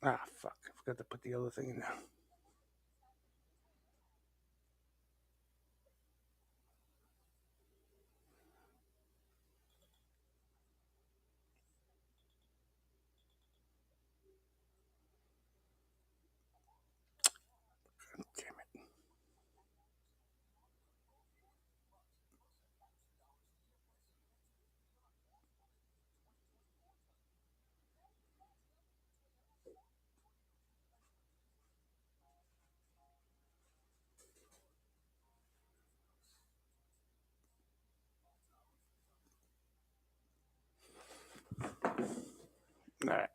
Ah, fuck. I forgot to put the other thing in there. Damn it. All right.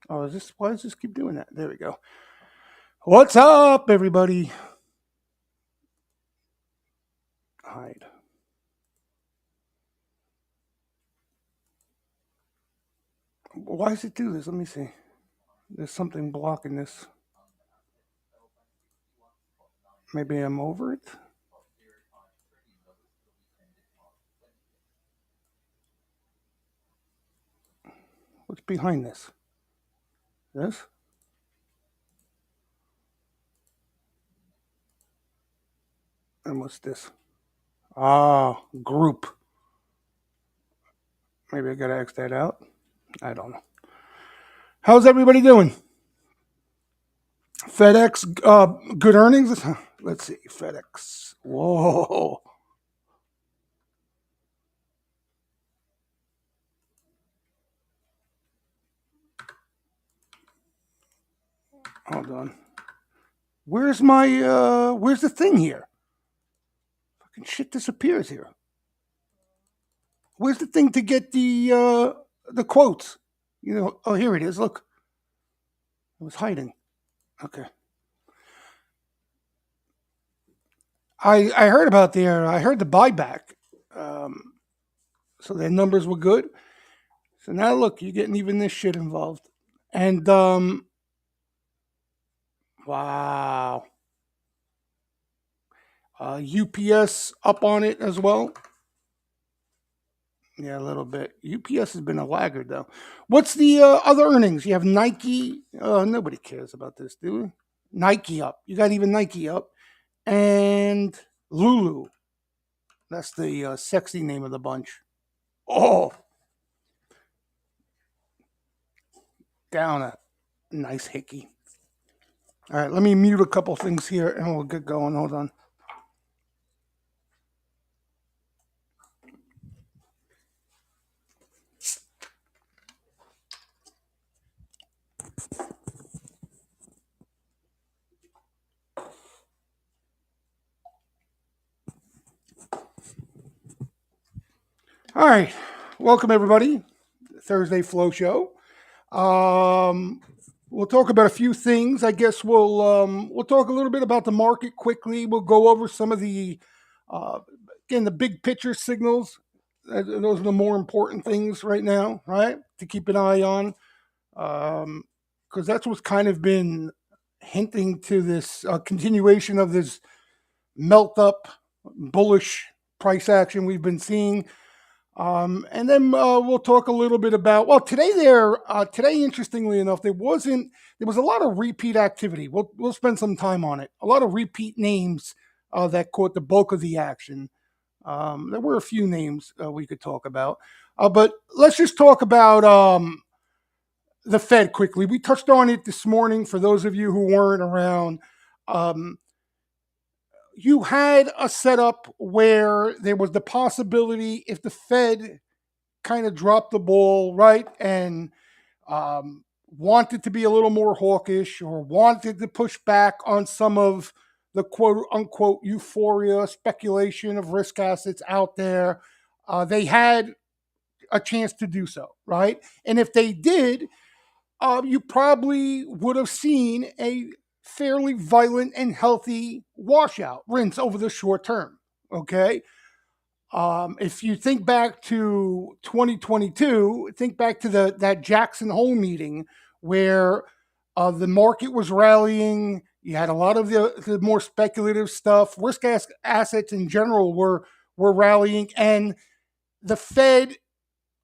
Oh, is this? Why does this keep doing that? There we go. What's up, everybody? Hide. Why does it do this? Let me see. There's something blocking this. Maybe I'm over it. What's behind this? This? And what's this? Ah, group. Maybe I gotta X that out. I don't know. How's everybody doing? FedEx, good earnings. Let's see, FedEx. Whoa. Hold on. Where's my where's the thing here? Fucking shit disappears here. Where's the thing to get the quotes? You know, oh here it is. Look. It was hiding. Okay. I heard about I heard the buyback. Um so their numbers were good. So now look, you're getting even this shit involved. And wow. UPS up on it as well. Yeah, a little bit. UPS has been a laggard though. What's the other earnings? You have Nike. Nobody cares about this, do we? Nike up. You got even Nike up, and Lulu. That's the sexy name of the bunch. Oh, down a nice hickey. All right, let me mute a couple things here, and we'll get going. Hold on. All right, welcome everybody. Thursday Flow Show. Um, we'll talk about a few things. I guess we'll talk a little bit about the market quickly. We'll go over some of the uh, again the big picture signals. Those are the more important things right now, right? To keep an eye on, because that's what's kind of been hinting to this continuation of this melt up bullish price action we've been seeing. And then we'll talk a little bit about today interestingly enough there was a lot of repeat activity. We'll spend some time on it. A lot of repeat names that caught the bulk of the action. There were a few names we could talk about, but let's just talk about the Fed quickly. We touched on it this morning. For those of you who weren't around, um, you had a setup where there was the possibility if the Fed kind of dropped the ball, right, and wanted to be a little more hawkish or wanted to push back on some of the quote unquote euphoria speculation of risk assets out there, they had a chance to do so, right? And if they did, you probably would have seen a fairly violent and healthy washout rinse over the short term. Okay. If you think back to 2022, think back to that Jackson Hole meeting where the market was rallying. You had a lot of the more speculative stuff. Assets in general were rallying, and the Fed.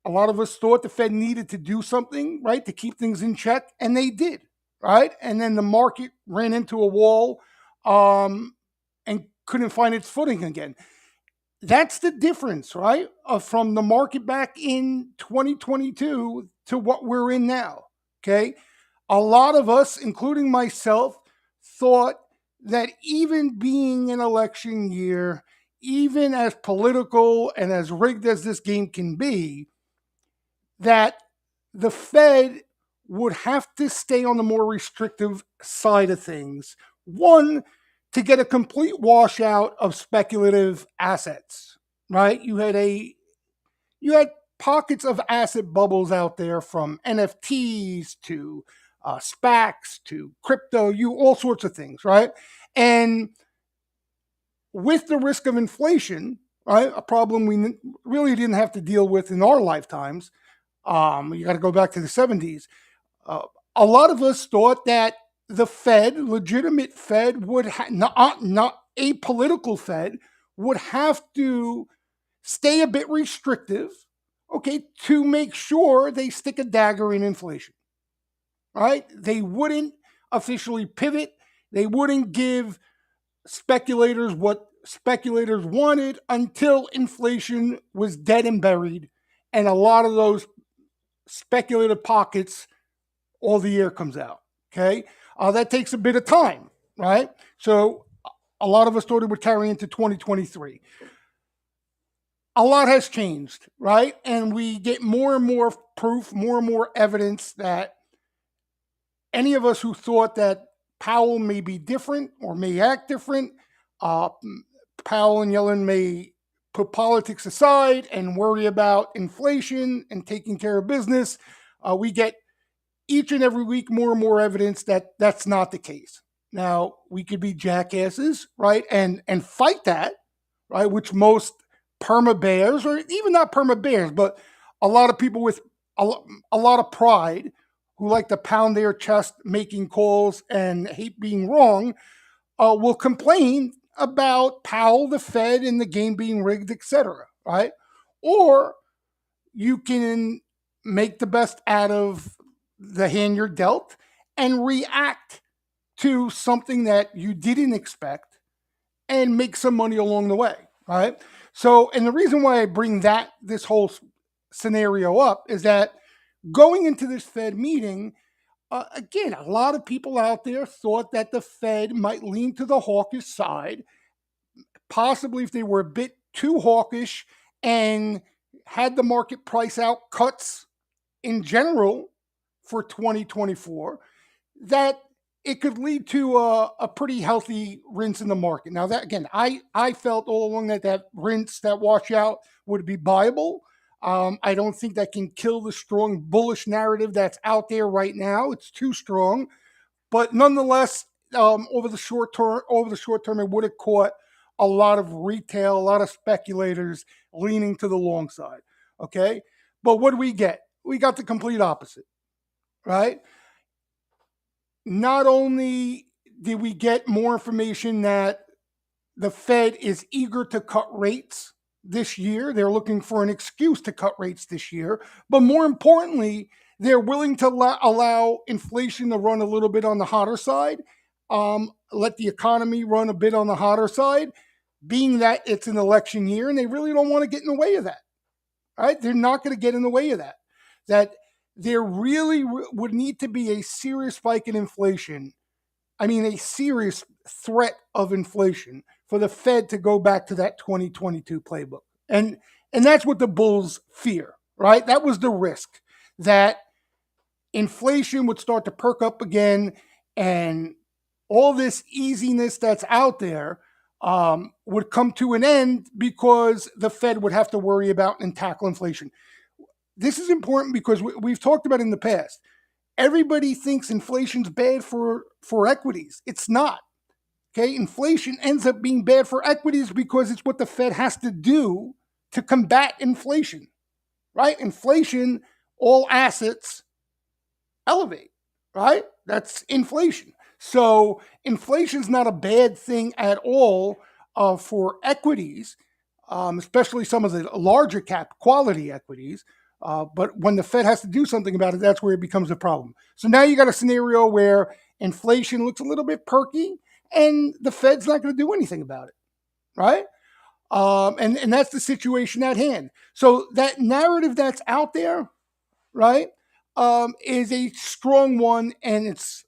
A lot of us thought the Fed needed to do something, right, to keep things in check, and they did. right? And then the market ran into a wall um, and couldn't find its footing again. That's the difference, right? From the market back in 2022 to what we're in now. Okay. A lot of us, including myself, thought that even being an election year, even as political and as rigged as this game can be, that the Fed would have to stay on the more restrictive side of things. One, to get a complete washout of speculative assets, right? You had pockets of asset bubbles out there, from NFTs to SPACs to crypto, all sorts of things, right? And with the risk of inflation, right, a problem we really didn't have to deal with in our lifetimes. You got to go back to the 70s. Uh, a lot of us thought that the Fed, legitimate Fed, not a political Fed, would have to stay a bit restrictive, okay, to make sure they stick a dagger in inflation, right? They wouldn't officially pivot. They wouldn't give speculators what speculators wanted until inflation was dead and buried. And a lot of those speculative pockets, all the air comes out. Okay. That takes a bit of time, right? So a lot of us thought it would carry into 2023. A lot has changed, right? And we get more and more proof, more and more evidence that any of us who thought that Powell may be different or may act different, uh, Powell and Yellen may put politics aside and worry about inflation and taking care of business. We get each and every week more and more evidence that that's not the case. Now, we could be jackasses, right, and fight that, right, which most perma bears, or even not perma bears, but a lot of people with a lot of pride who like to pound their chest making calls and hate being wrong, will complain about Powell, the Fed, and the game being rigged, etc. Right? Or you can make the best out of the hand you're dealt and react to something that you didn't expect and make some money along the way, right? So, and the reason why I bring this whole scenario up is that going into this Fed meeting, again, a lot of people out there thought that the Fed might lean to the hawkish side, possibly if they were a bit too hawkish and had the market price out cuts in general for 2024, that it could lead to a pretty healthy rinse in the market. Now, that again, I felt all along that rinse, that washout would be viable. I don't think that can kill the strong bullish narrative that's out there right now. It's too strong, but nonetheless, over the short term, it would have caught a lot of retail, a lot of speculators leaning to the long side. Okay, but what do we get? We got the complete opposite, right? Not only did we get more information that the Fed is eager to cut rates this year, they're looking for an excuse to cut rates this year, but more importantly, they're willing to allow inflation to run a little bit on the hotter side, let the economy run a bit on the hotter side, being that it's an election year, and they really don't want to get in the way of that. Right? They're not going to get in the way of that. That there really would need to be a serious spike in inflation. I mean, a serious threat of inflation for the Fed to go back to that 2022 playbook. And that's what the bulls fear, right? That was the risk, that inflation would start to perk up again, and all this easiness that's out there would come to an end because the Fed would have to worry about and tackle inflation. This is important because we've talked about in the past. Everybody thinks inflation's bad for equities. It's not. Okay, inflation ends up being bad for equities because it's what the Fed has to do to combat inflation. Right? Inflation, all assets elevate. Right? That's inflation. So inflation is not a bad thing at all for equities, especially some of the larger cap quality equities. But when the Fed has to do something about it, that's where it becomes a problem. So now you got a scenario where inflation looks a little bit perky, and the Fed's not going to do anything about it, right? And that's the situation at hand. So that narrative that's out there, right, is a strong one, and it's,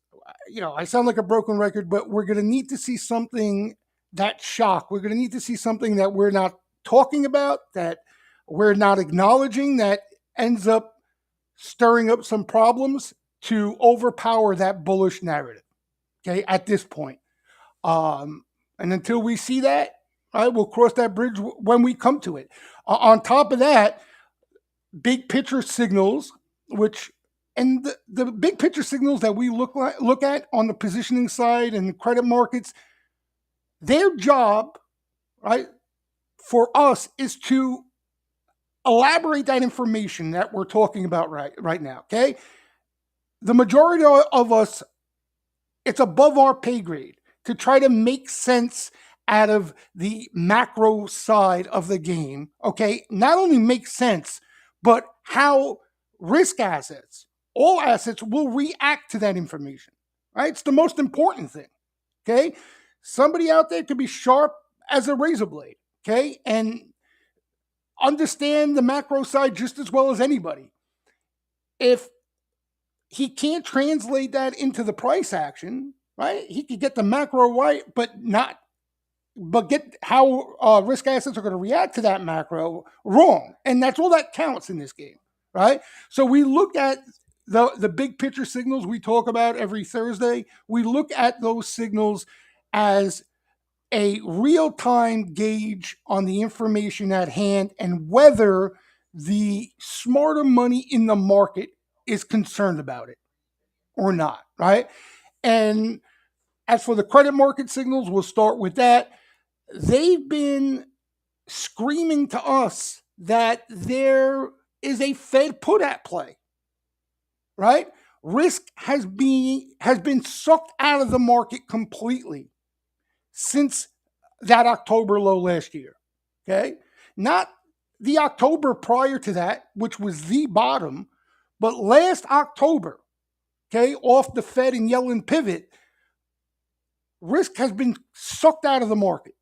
I sound like a broken record, but we're going to need to see something that shock. We're going to need to see something that we're not talking about, that we're not acknowledging, that ends up stirring up some problems to overpower that bullish narrative. Okay, at this point, and until we see that, right, we'll cross that bridge when we come to it. On top of that, big picture signals, which and the big picture signals that we look at on the positioning side and the credit markets, their job, right, for us is to elaborate that information that we're talking about right now. Okay, the majority of us, it's above our pay grade to try to make sense out of the macro side of the game. Okay, not only make sense, but how risk assets, all assets, will react to that information. Right, it's the most important thing. Okay, somebody out there could be sharp as a razor blade. Okay, and understand the macro side just as well as anybody. If he can't translate that into the price action, right? He could get the macro right, but get how risk assets are going to react to that macro wrong, and that's all that counts in this game, right? So we look at the big picture signals we talk about every Thursday. We look at those signals as a real-time gauge on the information at hand and whether the smarter money in the market is concerned about it or not, right? And as for the credit market signals, we'll start with that. They've been screaming to us that there is a Fed put at play, right? Risk has been sucked out of the market completely since that October low last year. Okay, not the October prior to that, which was the bottom, but last October. Okay, off the Fed and Yellen pivot, risk has been sucked out of the market.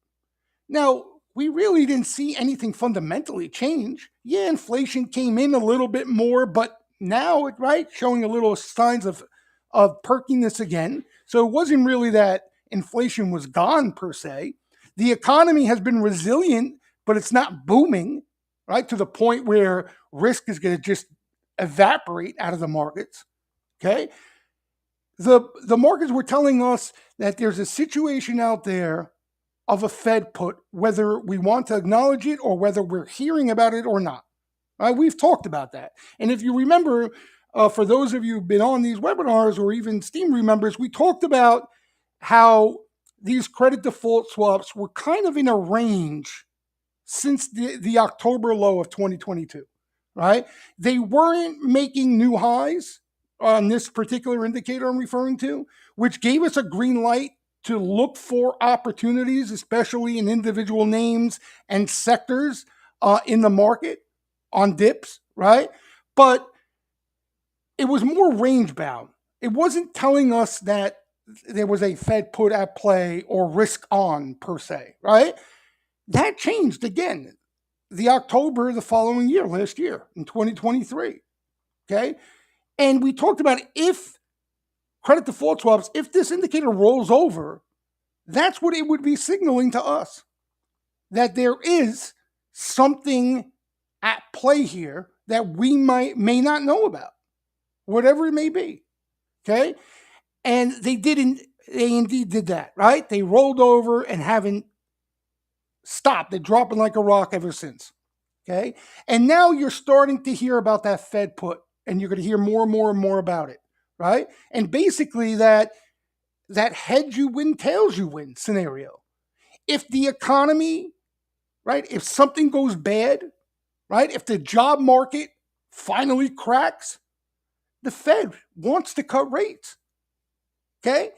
Now, we really didn't see anything fundamentally change. Yeah, inflation came in a little bit more, but now, right, showing a little signs of perkiness again. So it wasn't really that inflation was gone per se. The economy has been resilient, but it's not booming, right, to the point where risk is going to just evaporate out of the markets. Okay, the markets were telling us that there's a situation out there of a Fed put, whether we want to acknowledge it or whether we're hearing about it or not. Right? We've talked about that. And if you remember, for those of you who've been on these webinars or even Steamroom members, we talked about how these credit default swaps were kind of in a range since the October low of 2022, right? They weren't making new highs on this particular indicator I'm referring to, which gave us a green light to look for opportunities, especially in individual names and sectors in the market on dips, right? But it was more range bound. It wasn't telling us that there was a Fed put at play or risk on per se, right? That changed again the October the following year, last year in 2023, okay? And we talked about if credit default swaps, if this indicator rolls over, that's what it would be signaling to us, that there is something at play here that we may not know about, whatever it may be, okay? And they indeed did that, right? They rolled over and haven't stopped. They're dropping like a rock ever since, okay? And now you're starting to hear about that Fed put, and you're going to hear more and more and more about it, right? And basically that heads you win, tails you win scenario. If the economy, right, if something goes bad, right, if the job market finally cracks, the Fed wants to cut rates, okay?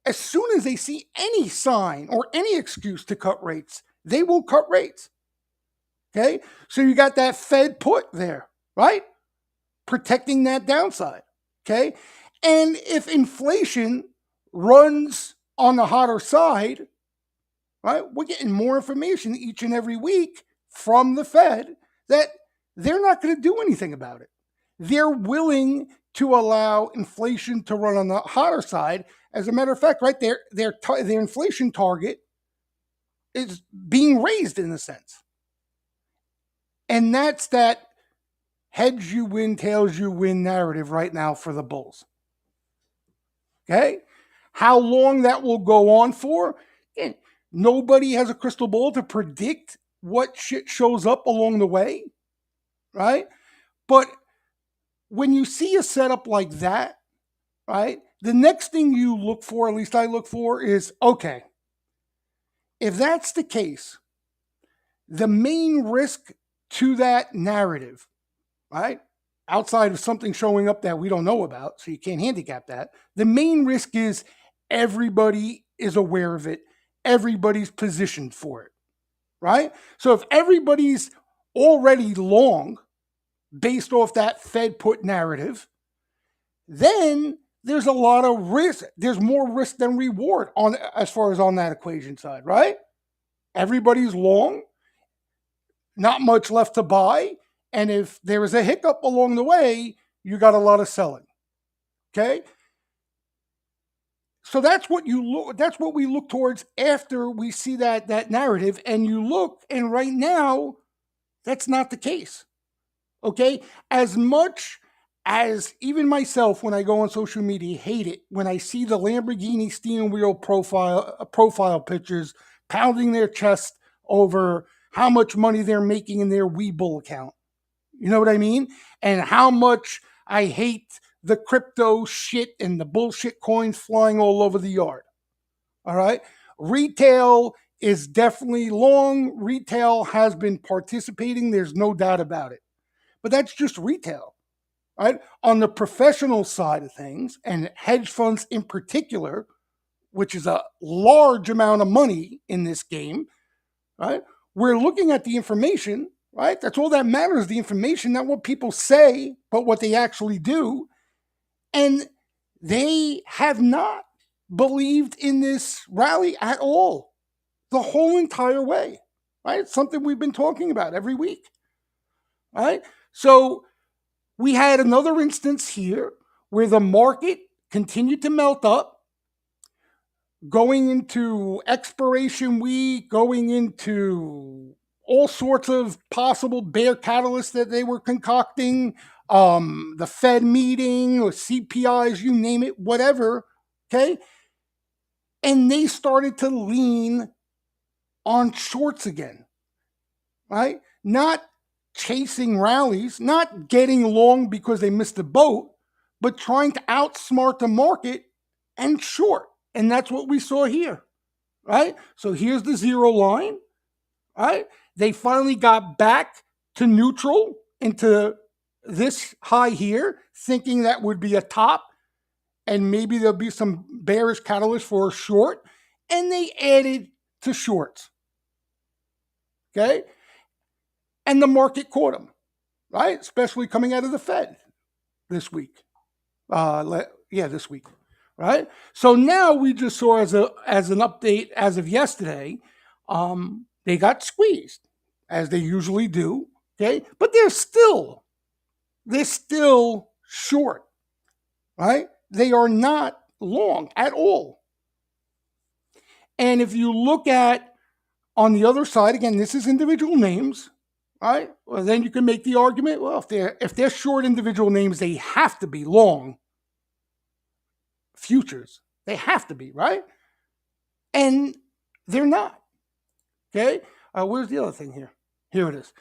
As soon as they see any sign or any excuse to cut rates, they will cut rates, okay? So you got that Fed put there, right? protecting that downside. Okay. And if inflation runs on the hotter side, right, we're getting more information each and every week from the Fed that they're not going to do anything about it. They're willing to allow inflation to run on the hotter side. As a matter of fact, right, their inflation target is being raised in a sense. And that's that heads you win, tails you win narrative right now for the bulls. Okay? How long that will go on for? Again, nobody has a crystal ball to predict what shit shows up along the way, right? But when you see a setup like that, right, the next thing you look for, at least I look for, is, okay, if that's the case, the main risk to that narrative, right, outside of something showing up that we don't know about, so you can't handicap that, the main risk is everybody is aware of it, everybody's positioned for it, right? So if everybody's already long based off that Fed put narrative, then there's a lot of risk. There's more risk than reward on as far as on that equation side, right? Everybody's long, not much left to buy, and if there is a hiccup along the way, you got a lot of selling. Okay? So that's what you look. That's what we look towards after we see that narrative, and you look, and right now, that's not the case. Okay, as much as even myself, when I go on social media, hate it when I see the Lamborghini steering wheel profile pictures pounding their chest over how much money they're making in their Webull account. You know what I mean? And how much I hate the crypto shit and the bullshit coins flying all over the yard. All right. Retail is definitely long. Retail has been participating. There's no doubt about it. But that's just retail. Right? On the professional side of things, and hedge funds in particular, which is a large amount of money in this game, right? We're looking at the information, right? That's all that matters, the information, not what people say, but what they actually do. And they have not believed in this rally at all, the whole entire way, right? It's something we've been talking about every week, right? So we had another instance here where the market continued to melt up, going into expiration week, going into all sorts of possible bear catalysts that they were concocting, the Fed meeting or CPIs, you name it, whatever, okay? And they started to lean on shorts again, right? Not chasing rallies, not getting long because they missed the boat, but trying to outsmart the market and short. And that's what we saw here, right? So here's the zero line, right? They finally got back to neutral into this high here, thinking that would be a top and maybe there'll be some bearish catalyst for a short, and they added to shorts, okay? And the market caught them, right? Especially coming out of the Fed this week. This week, right? So now we just saw as an update as of yesterday, they got squeezed, as they usually do, okay? But they're still short, right? They are not long at all. And if you look at on the other side, again, this is individual names, right? Well, then you can make the argument, well, if they're short individual names, they have to be long futures. They have to be, right? And they're not. Okay? Where's the other thing here? Here it is.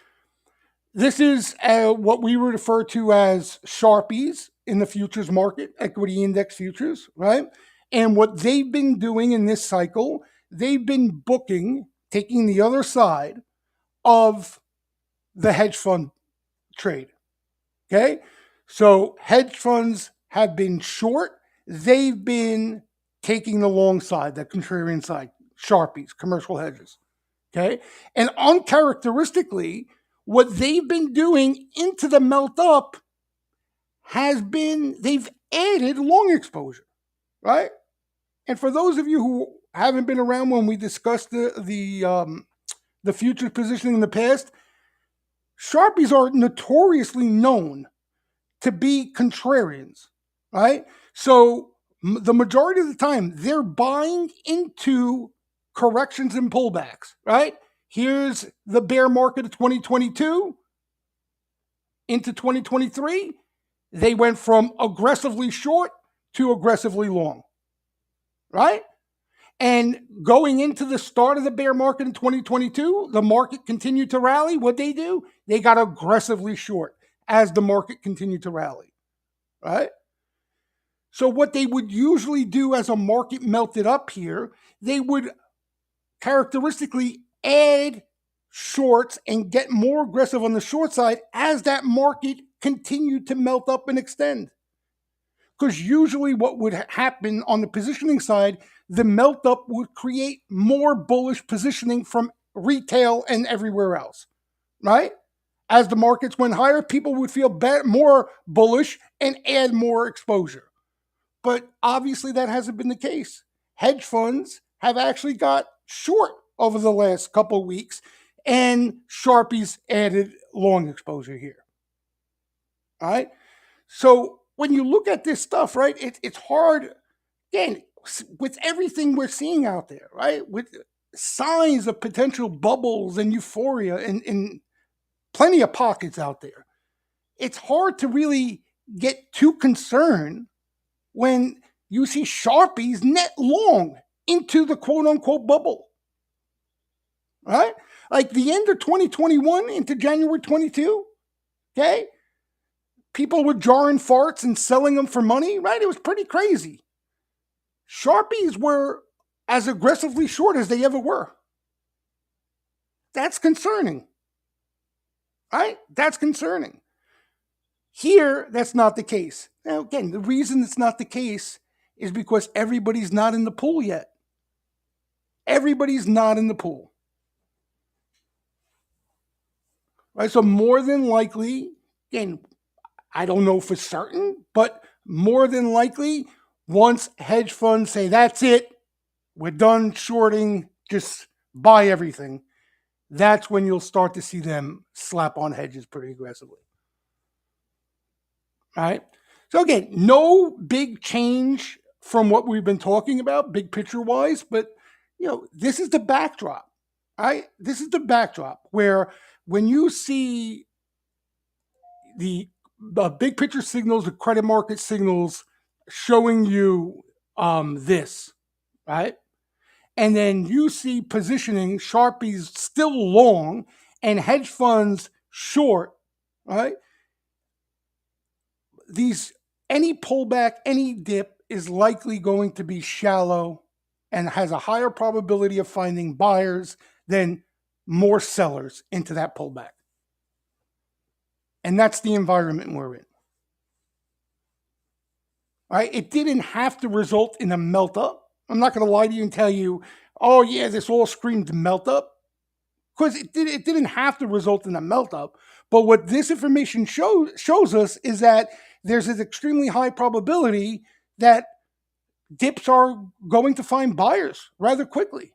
This is what we refer to as Sharpies in the futures market, equity index futures, right? And what they've been doing in this cycle, they've been booking, taking the other side of the hedge fund trade. Okay? So hedge funds have been short. They've been taking the long side, the contrarian side, Sharpies, commercial hedges. Okay? And uncharacteristically, what they've been doing into the melt up they've added long exposure, right? And for those of you who haven't been around when we discussed the future positioning in the past, Sharpies are notoriously known to be contrarians, right? So the majority of the time, they're buying into corrections and pullbacks, right? Here's the bear market of 2022 into 2023. They went from aggressively short to aggressively long, right? And going into the start of the bear market in 2022, the market continued to rally. What they do? They got aggressively short as the market continued to rally, right? So what they would usually do as a market melted up here, they would characteristically add shorts and get more aggressive on the short side as that market continued to melt up and extend. Because usually what would happen on the positioning side, the melt up would create more bullish positioning from retail and everywhere else, right? As the markets went higher, people would feel more bullish and add more exposure. But obviously that hasn't been the case. Hedge funds have actually got short over the last couple of weeks, and Sharpies added long exposure here. All right. So when you look at this stuff, right, it's hard, again, with everything we're seeing out there, right, with signs of potential bubbles and euphoria in plenty of pockets out there, it's hard to really get too concerned when you see Sharpies net long into the quote unquote bubble, right? Like the end of 2021 into January 22, okay? People were jarring farts and selling them for money, right? It was pretty crazy. Sharpies were as aggressively short as they ever were. That's concerning, right? That's concerning. Here, that's not the case. Now, again, the reason it's not the case is because everybody's not in the pool yet. Everybody's not in the pool. Right? So more than likely, again, I don't know for certain, but more than likely, once hedge funds say, that's it, we're done shorting, just buy everything, that's when you'll start to see them slap on hedges pretty aggressively. All right? So again, no big change from what we've been talking about, big picture wise, but this is the backdrop. Right? This is the backdrop where when you see the big picture signals, the credit market signals showing you this, right? And then you see positioning, Sharpies still long and hedge funds short, right? Any pullback, any dip is likely going to be shallow and has a higher probability of finding buyers than more sellers into that pullback. And that's the environment we're in. Right? It didn't have to result in a melt up. I'm not going to lie to you and tell you, oh yeah, this all screamed melt up. Because it didn't have to result in a melt up. But what this information shows us is that there's an extremely high probability that dips are going to find buyers rather quickly.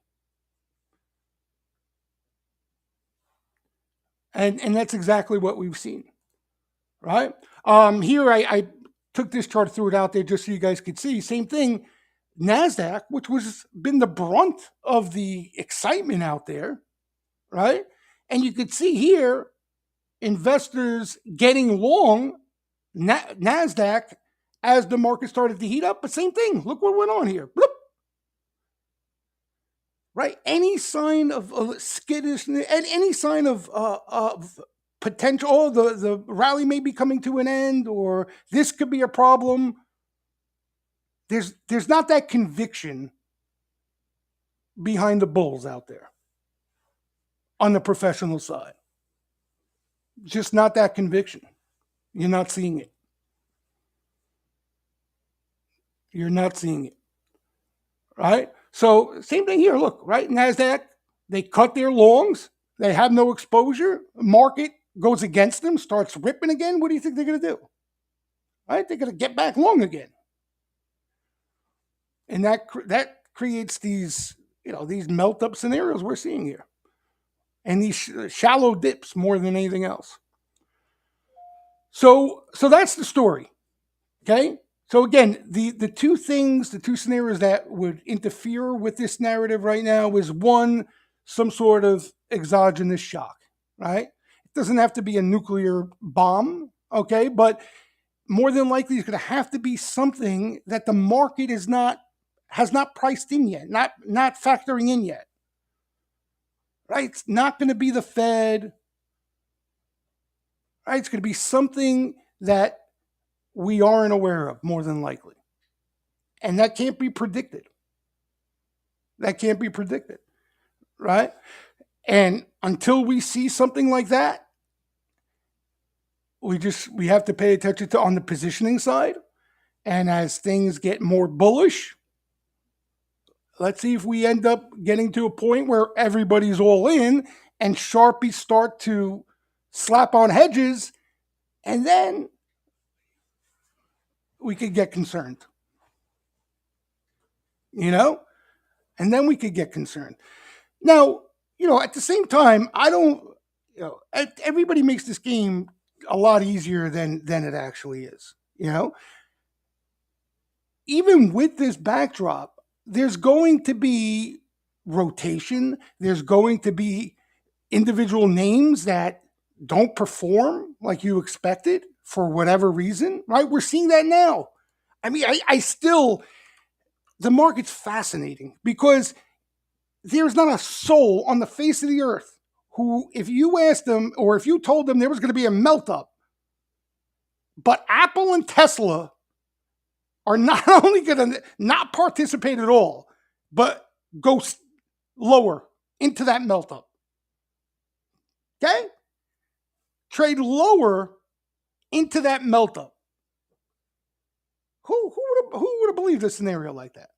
And that's exactly what we've seen. Right? Here I took this chart, threw it out there just so you guys could see. Same thing, NASDAQ, which was been the brunt of the excitement out there, right? And you could see here, investors getting long NASDAQ as the market started to heat up. But same thing, look what went on here. Bloop. Right? Any sign of skittishness, and any sign of potential, oh, the rally may be coming to an end, or this could be a problem. There's not that conviction behind the bulls out there on the professional side. Just not that conviction. You're not seeing it. You're not seeing it. Right? So same thing here. Look, right? NASDAQ, they cut their longs. They have no exposure. Market goes against them, starts ripping again. What do you think they're going to do? right? They're going to get back long again, and that creates these these melt up scenarios we're seeing here, and these shallow dips more than anything else. So that's the story. Okay. So again, the two scenarios that would interfere with this narrative right now is one, some sort of exogenous shock, right? It doesn't have to be a nuclear bomb, okay, but more than likely it's going to have to be something that the market is not has not priced in yet, not factoring in yet, right? It's not going to be the Fed, right? It's going to be something that we aren't aware of, more than likely. And that can't be predicted. That can't be predicted, right? And until we see something like that, we have to pay attention to on the positioning side. And as things get more bullish, let's see if we end up getting to a point where everybody's all in and Sharpies start to slap on hedges, and then we could get concerned. You know? And then we could get concerned. Now, at the same time, I don't, everybody makes this game a lot easier than it actually is. Even with this backdrop, there's going to be rotation. There's going to be individual names that don't perform like you expected for whatever reason, right? We're seeing that now. I mean, I still, the market's fascinating because there's not a soul on the face of the earth who, if you asked them or if you told them there was going to be a melt up, but Apple and Tesla are not only going to not participate at all, but go lower into that melt up. Okay? Trade lower into that melt up. Who would have believed a scenario like that?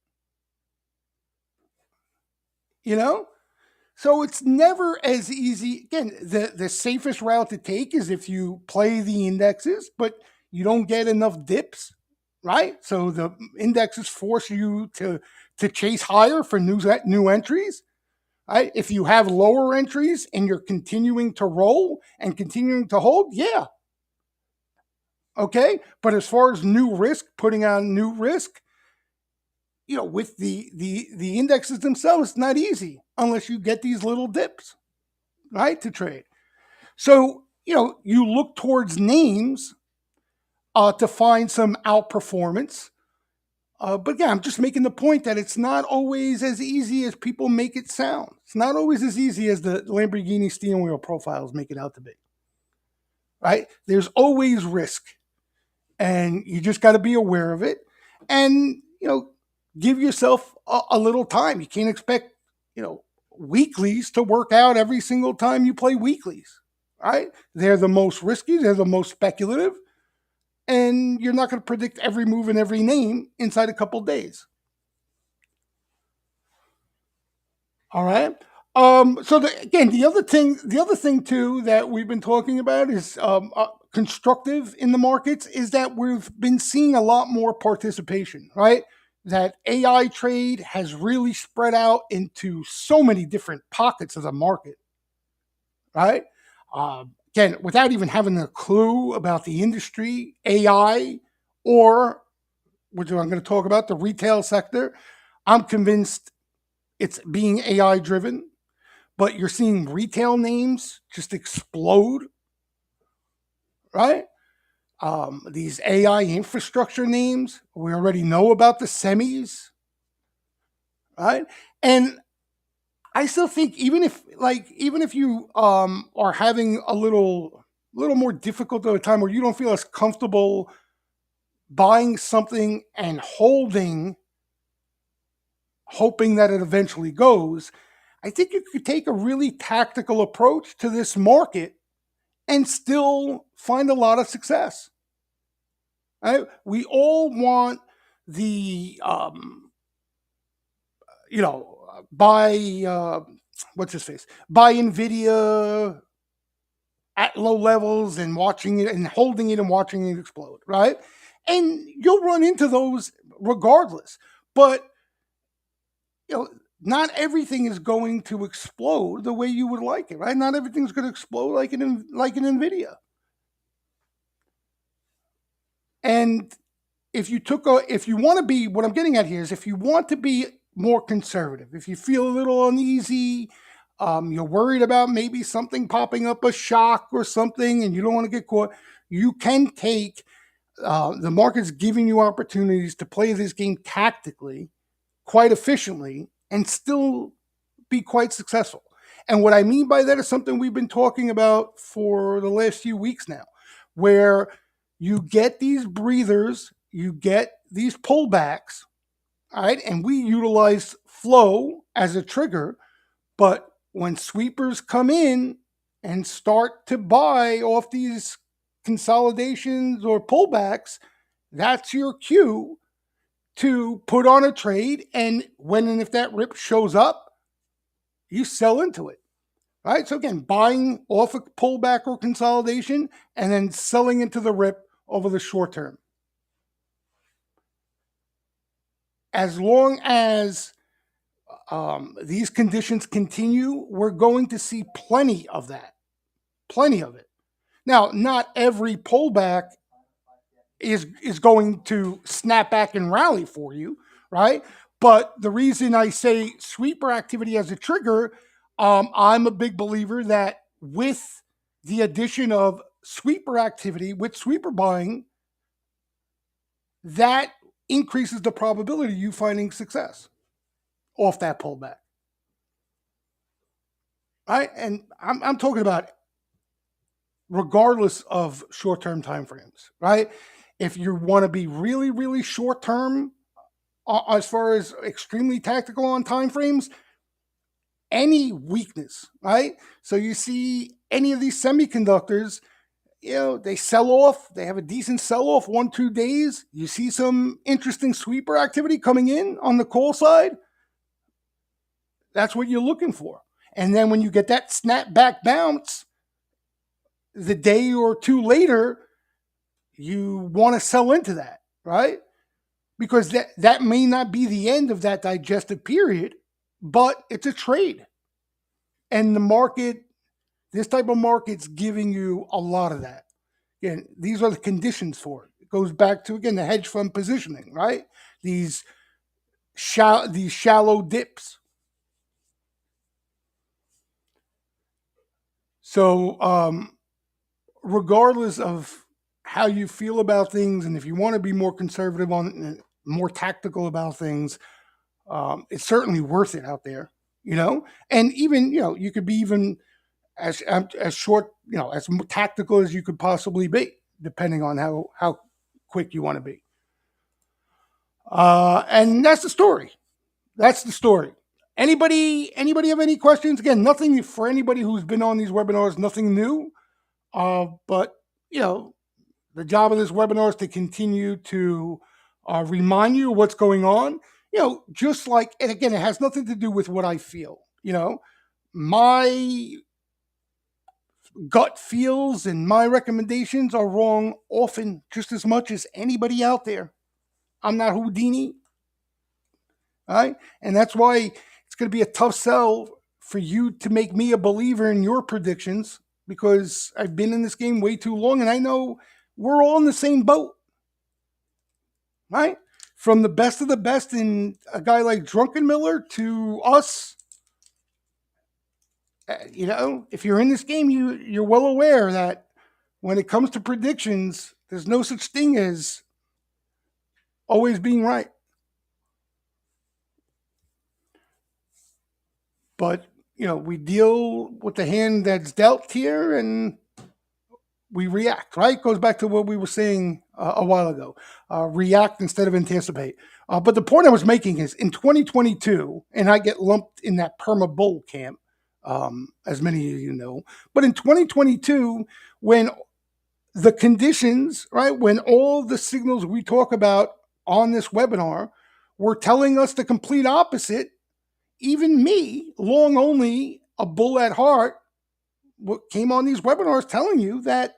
So it's never as easy. Again, the safest route to take is if you play the indexes, but you don't get enough dips, right? So the indexes force you to chase higher for new entries. Right? If you have lower entries and you're continuing to roll and continuing to hold, yeah. Okay. But as far as new risk, putting on new risk, with the indexes themselves, it's not easy unless you get these little dips, right, to trade. So, you look towards names to find some outperformance. But yeah, I'm just making the point that it's not always as easy as people make it sound. It's not always as easy as the Lamborghini steering wheel profiles make it out to be. Right? There's always risk, and you just got to be aware of it, and give yourself a little time. You can't expect weeklies to work out every single time you play weeklies. Right? They're the most risky. They're the most speculative. And you're not going to predict every move and every name inside a couple days. All right. So the other thing too that we've been talking about is constructive in the markets is that we've been seeing a lot more participation. Right. That AI trade has really spread out into so many different pockets of the market. Right. Again, without even having a clue about the industry, AI, or which I'm going to talk about, the retail sector, I'm convinced it's being AI driven, but you're seeing retail names just explode, right? These AI infrastructure names, we already know about the semis, right? And I still think even if you are having a little more difficult of a time where you don't feel as comfortable buying something and hoping that it eventually goes, I think you could take a really tactical approach to this market and still find a lot of success. Right? We all want the buy what's his face, buy Nvidia at low levels and watching it and holding it and watching it explode, right? And you'll run into those regardless. But you know, not everything is going to explode the way you would like it, right? Not everything's going to explode like an Nvidia. And if you want to be, what I'm getting at here is, if you want to be more conservative, if you feel a little uneasy, you're worried about maybe something popping up, a shock or something, and you don't want to get caught, you can take the market's giving you opportunities to play this game tactically, quite efficiently, and still be quite successful. And what I mean by that is something we've been talking about for the last few weeks now, where you get these breathers, you get these pullbacks, all right, and we utilize flow as a trigger. But when sweepers come in and start to buy off these consolidations or pullbacks, that's your cue to put on a trade. And when and if that rip shows up, you sell into it. Right. So again, buying off a pullback or consolidation and then selling into the rip over the short term. As long as these conditions continue, we're going to see plenty of that. Plenty of it. Now, not every pullback is going to snap back and rally for you, right? But the reason I say sweeper activity as a trigger, I'm a big believer that with the addition of sweeper activity, with sweeper buying, that increases the probability of you finding success off that pullback. Right? And I'm talking about regardless of short-term time frames, right? If you want to be really, really short-term, as far as extremely tactical on time frames, any weakness, right? So you see any of these semiconductors, they sell off, they have a decent sell off 1-2 days. You see some interesting sweeper activity coming in on the call side. That's what you're looking for. And then when you get that snap back bounce, the day or two later, you want to sell into that, right? Because that may not be the end of that digestive period, but it's a trade. And the market, this type of market's giving you a lot of that. Again, these are the conditions for it. It goes back to, again, the hedge fund positioning, right? These shallow dips. So regardless of how you feel about things, and if you want to be more conservative on, more tactical about things, it's certainly worth it out there, And even, you could be even as short, as tactical as you could possibly be, depending on how quick you want to be. And that's the story. That's the story. Anybody have any questions? Again, nothing for anybody who's been on these webinars, nothing new. But the job of this webinar is to continue to remind you what's going on. Just like, and again, it has nothing to do with what I feel. My gut feels and my recommendations are wrong often just as much as anybody out there. I'm not Houdini. All right. And that's why it's going to be a tough sell for you to make me a believer in your predictions, because I've been in this game way too long and I know we're all in the same boat. Right? From the best of the best in a guy like Drunkenmiller to us, if you're in this game, you're well aware that when it comes to predictions, there's no such thing as always being right. But, we deal with the hand that's dealt here and we react, right? Goes back to what we were saying a while ago. React instead of anticipate. But the point I was making is, in 2022, and I get lumped in that perma bull camp, as many of you know, but in 2022, when the conditions, right, when all the signals we talk about on this webinar were telling us the complete opposite, even me, long only a bull at heart, what came on these webinars telling you that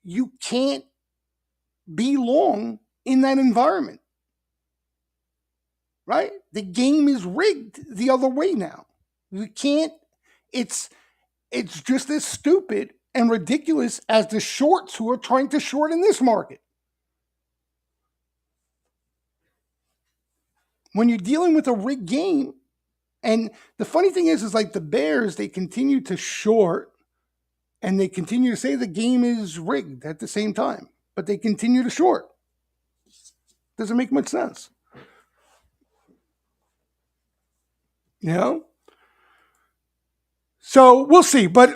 you can't be long in that environment, right? The game is rigged the other way now. You can't. It's it's just as stupid and ridiculous as the shorts who are trying to short in this market. When you're dealing with a rigged game, and the funny thing is like the Bears, they continue to short and they continue to say the game is rigged at the same time, but they continue to short. Doesn't make much sense, you know. So we'll see, but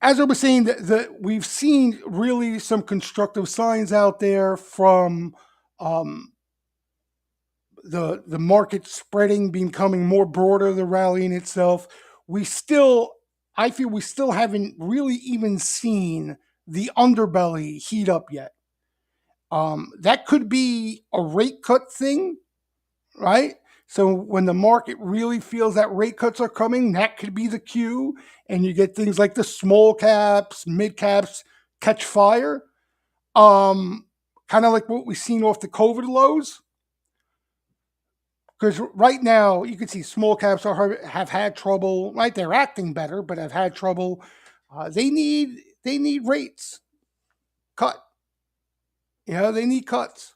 as I was saying, we've seen really some constructive signs out there from um, the market spreading, becoming more broader, the rallying itself. We still, I feel, we still haven't really even seen the underbelly heat up yet. That could be a rate cut thing, right? So when the market really feels that rate cuts are coming, that could be the cue, and you get things like the small caps, mid caps catch fire. Um, Kind of like what we've seen off the COVID lows. Because right now you can see small caps have had trouble. Right, they're acting better, but have had trouble. They need rates cut. They need cuts.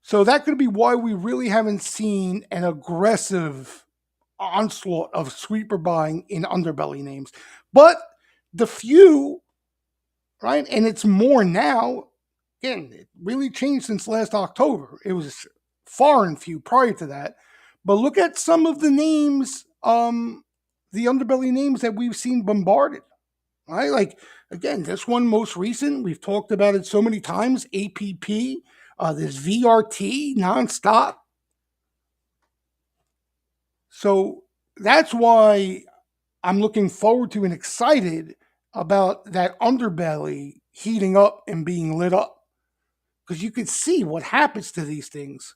So that could be why we really haven't seen an aggressive onslaught of sweeper buying in underbelly names. But the few, right, and it's more now. Again, it really changed since last October. It was far and few prior to that. But look at some of the names, the underbelly names that we've seen bombarded. Right? Like, again, this one most recent, we've talked about it so many times, APP, this VRT nonstop. So that's why I'm looking forward to and excited about that underbelly heating up and being lit up. Because you can see what happens to these things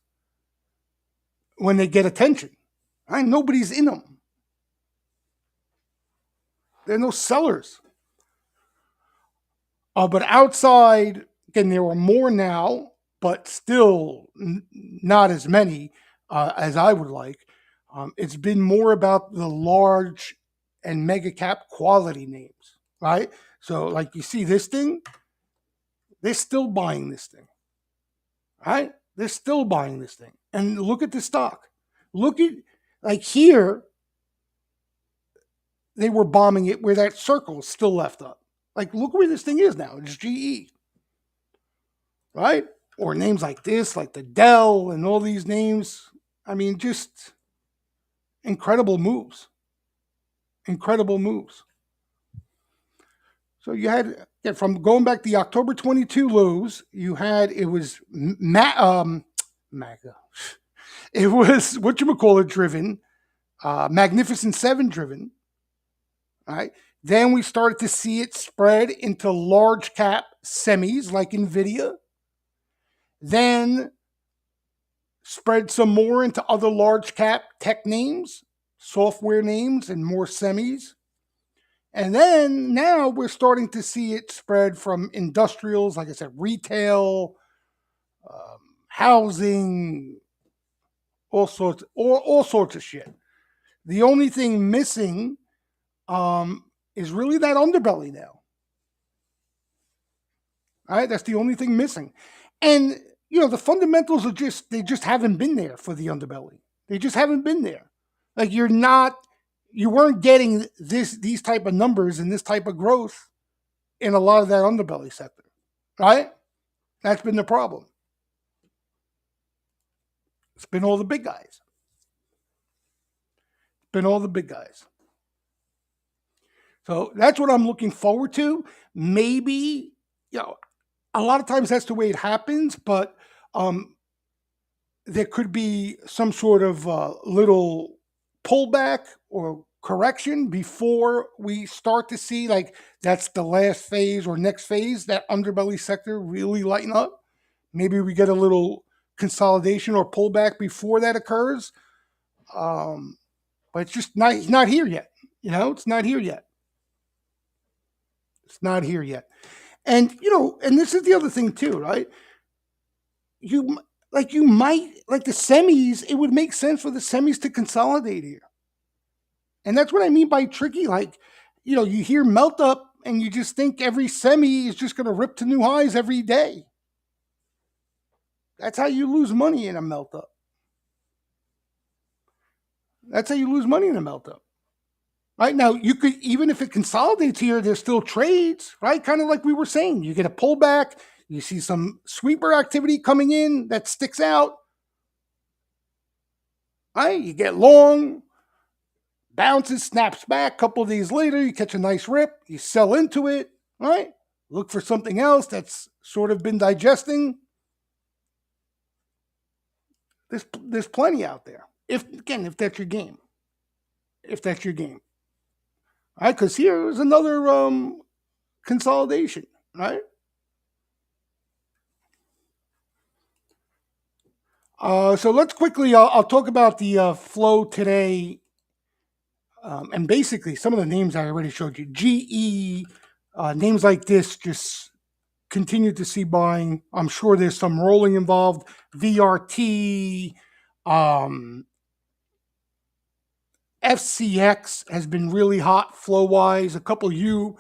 when they get attention. Right? Nobody's in them. There are no sellers. But outside, again, there are more now, but still not as many as I would like. It's been more about the large and mega cap quality names, right? So, like you see this thing, they're still buying this thing, right? They're still buying this thing. And look at the stock. Look at, like here, they were bombing it where that circle is still left up. Like, look where this thing is now. It's GE, right? Or names like this, like the Dell and all these names. I mean, just incredible moves. Incredible moves. So you had, from going back the October 22 lows, you had, it was MAGA. It was, whatchamacallit driven, Magnificent Seven driven, right? Then we started to see it spread into large cap semis like NVIDIA. Then spread some more into other large cap tech names, software names, and more semis. And then now we're starting to see it spread from industrials, like I said, retail, housing, all sorts of shit. The only thing missing is really that underbelly now. All right, that's the only thing missing. And the fundamentals are they just haven't been there for the underbelly. They just haven't been there. Like you weren't getting these type of numbers and this type of growth in a lot of that underbelly sector, right? That's been the problem. It's been all the big guys. It's been all the big guys. So that's what I'm looking forward to. Maybe, a lot of times that's the way it happens, but there could be some sort of little pullback or correction before we start to see, like, that's the last phase or next phase, that underbelly sector really lighten up. Maybe we get a little consolidation or pullback before that occurs. But it's just not here yet. It's not here yet. It's not here yet. And and this is the other thing too, right? you you might like the semis. It would make sense for the semis to consolidate here, and that's what I mean by tricky. You hear melt up, and you just think every semi is just going to rip to new highs every day. That's how you lose money in a melt up. That's how you lose money in a melt up. Right now, you could, even if it consolidates here, there's still trades, right? Kind of like we were saying. You get a pullback, you see some sweeper activity coming in that sticks out, right? You get long, bounces, snaps back. A couple of days later, you catch a nice rip, you sell into it, right? Look for something else that's sort of been digesting. There's plenty out there. If that's your game, if that's your game, right? Because here's another consolidation, right? So let's quickly. I'll talk about the flow today, and basically some of the names I already showed you. GE names like this just continue to see buying. I'm sure there's some rolling involved. VRT, um, FCX has been really hot flow wise. A couple of you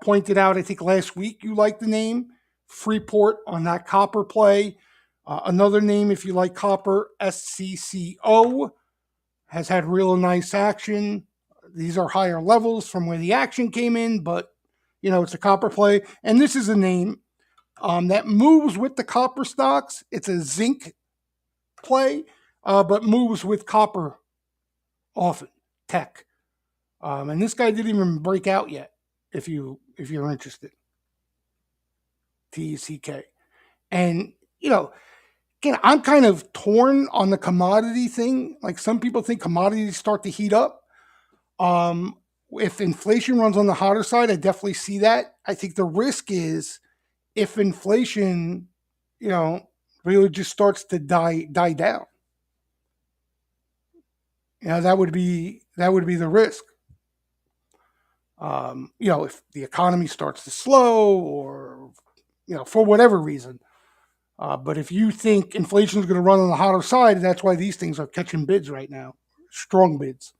pointed out, I think last week you liked the name Freeport on that copper play. Another name, if you like copper, SCCO has had real nice action. These are higher levels from where the action came in, but it's a copper play. And this is a name that moves with the copper stocks. It's a zinc play, but moves with copper often. Tech. And this guy didn't even break out yet. If you're interested, TECK. And again, I'm kind of torn on the commodity thing. Like some people think commodities start to heat up. If inflation runs on the hotter side, I definitely see that. I think the risk is if inflation, really just starts to die down. That would be the risk. If the economy starts to slow or for whatever reason. But if you think inflation is going to run on the hotter side, that's why these things are catching bids right now, strong bids.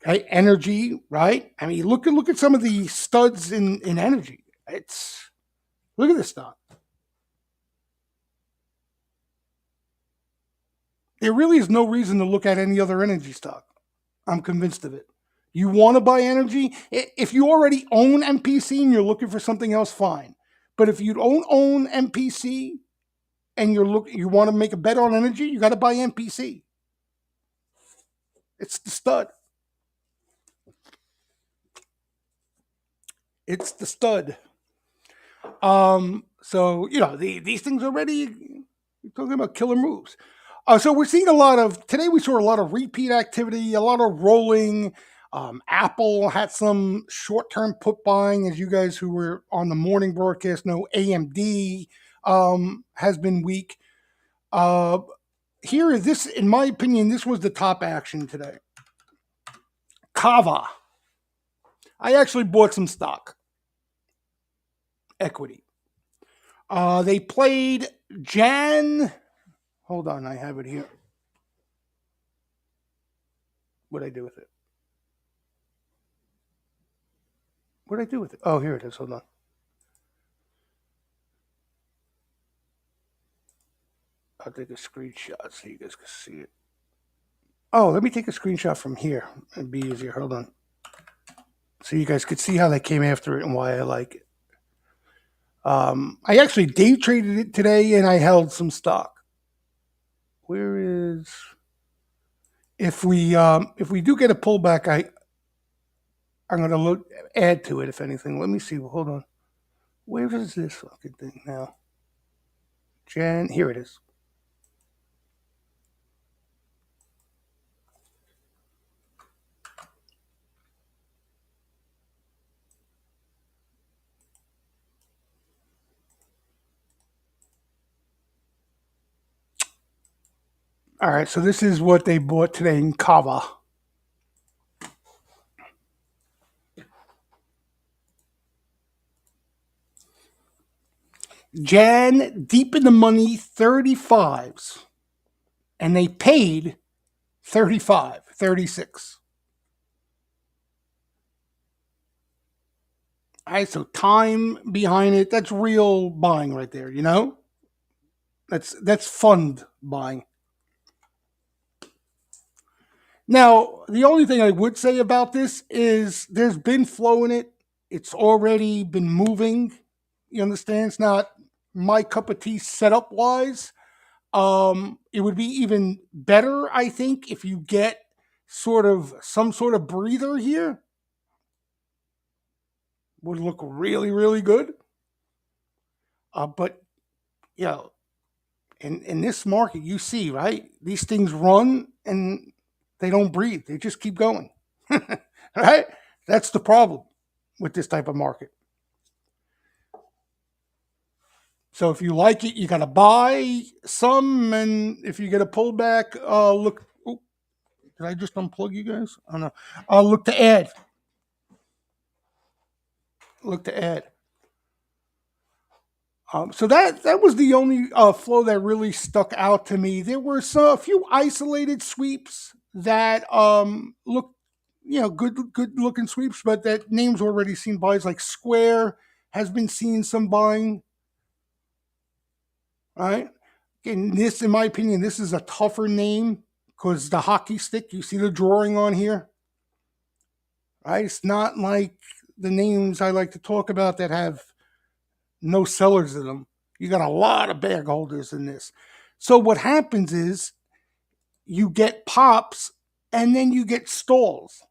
Okay, energy, right? I mean, look at some of the studs in energy. Look at this stuff. There really is no reason to look at any other energy stock. I'm convinced of it. You want to buy energy? If you already own MPC and you're looking for something else, fine. But if you don't own MPC and you want to make a bet on energy, you got to buy MPC. It's the stud. It's the stud. So these things already. You're talking about killer moves. So we're seeing today. We saw a lot of repeat activity, a lot of rolling. Apple had some short-term put buying, as you guys who were on the morning broadcast know. AMD has been weak. Here is this, in my opinion, this was the top action today. Kava. I actually bought some stock equity. They played Jan. Hold on, I have it here. What did I do with it? What did I do with it? Oh, here it is. Hold on. I'll take a screenshot so you guys can see it. Oh, let me take a screenshot from here. It'd be easier. Hold on. So you guys could see how they came after it and why I like it. I actually day traded it today and I held some stock. Where is... If we do get a pullback, I'm going to add to it, if anything. Let me see. Well, hold on. Where is this fucking thing now? Here it is. All right, so this is what they bought today in Kava. Jan deep in the money 35s, and they paid 35, 36. All right, so time behind it, that's real buying right there, you know? That's fund buying. Now, the only thing I would say about this is there's been flow in it. It's already been moving. You understand? It's not my cup of tea setup wise. It would be even better, I think, if you get sort of some sort of breather here. Would look really, really good. But you know, in this market, you see, right? These things run and they don't breathe. They just keep going. Right? That's the problem with this type of market. So if you like it, you got to buy some, and if you get a pullback, look. Oh, did I just unplug you guys? I don't know. Look to add. Look to add. So that was the only flow that really stuck out to me. There were a few isolated sweeps that looked, good looking sweeps, but that names were already seen buys. Like Square has been seeing some buying. Right? And this, in my opinion, this is a tougher name because the hockey stick. You see the drawing on here, right? It's not like the names I like to talk about that have no sellers in them. You got a lot of bag holders in this. So what happens is you get pops and then you get stalls.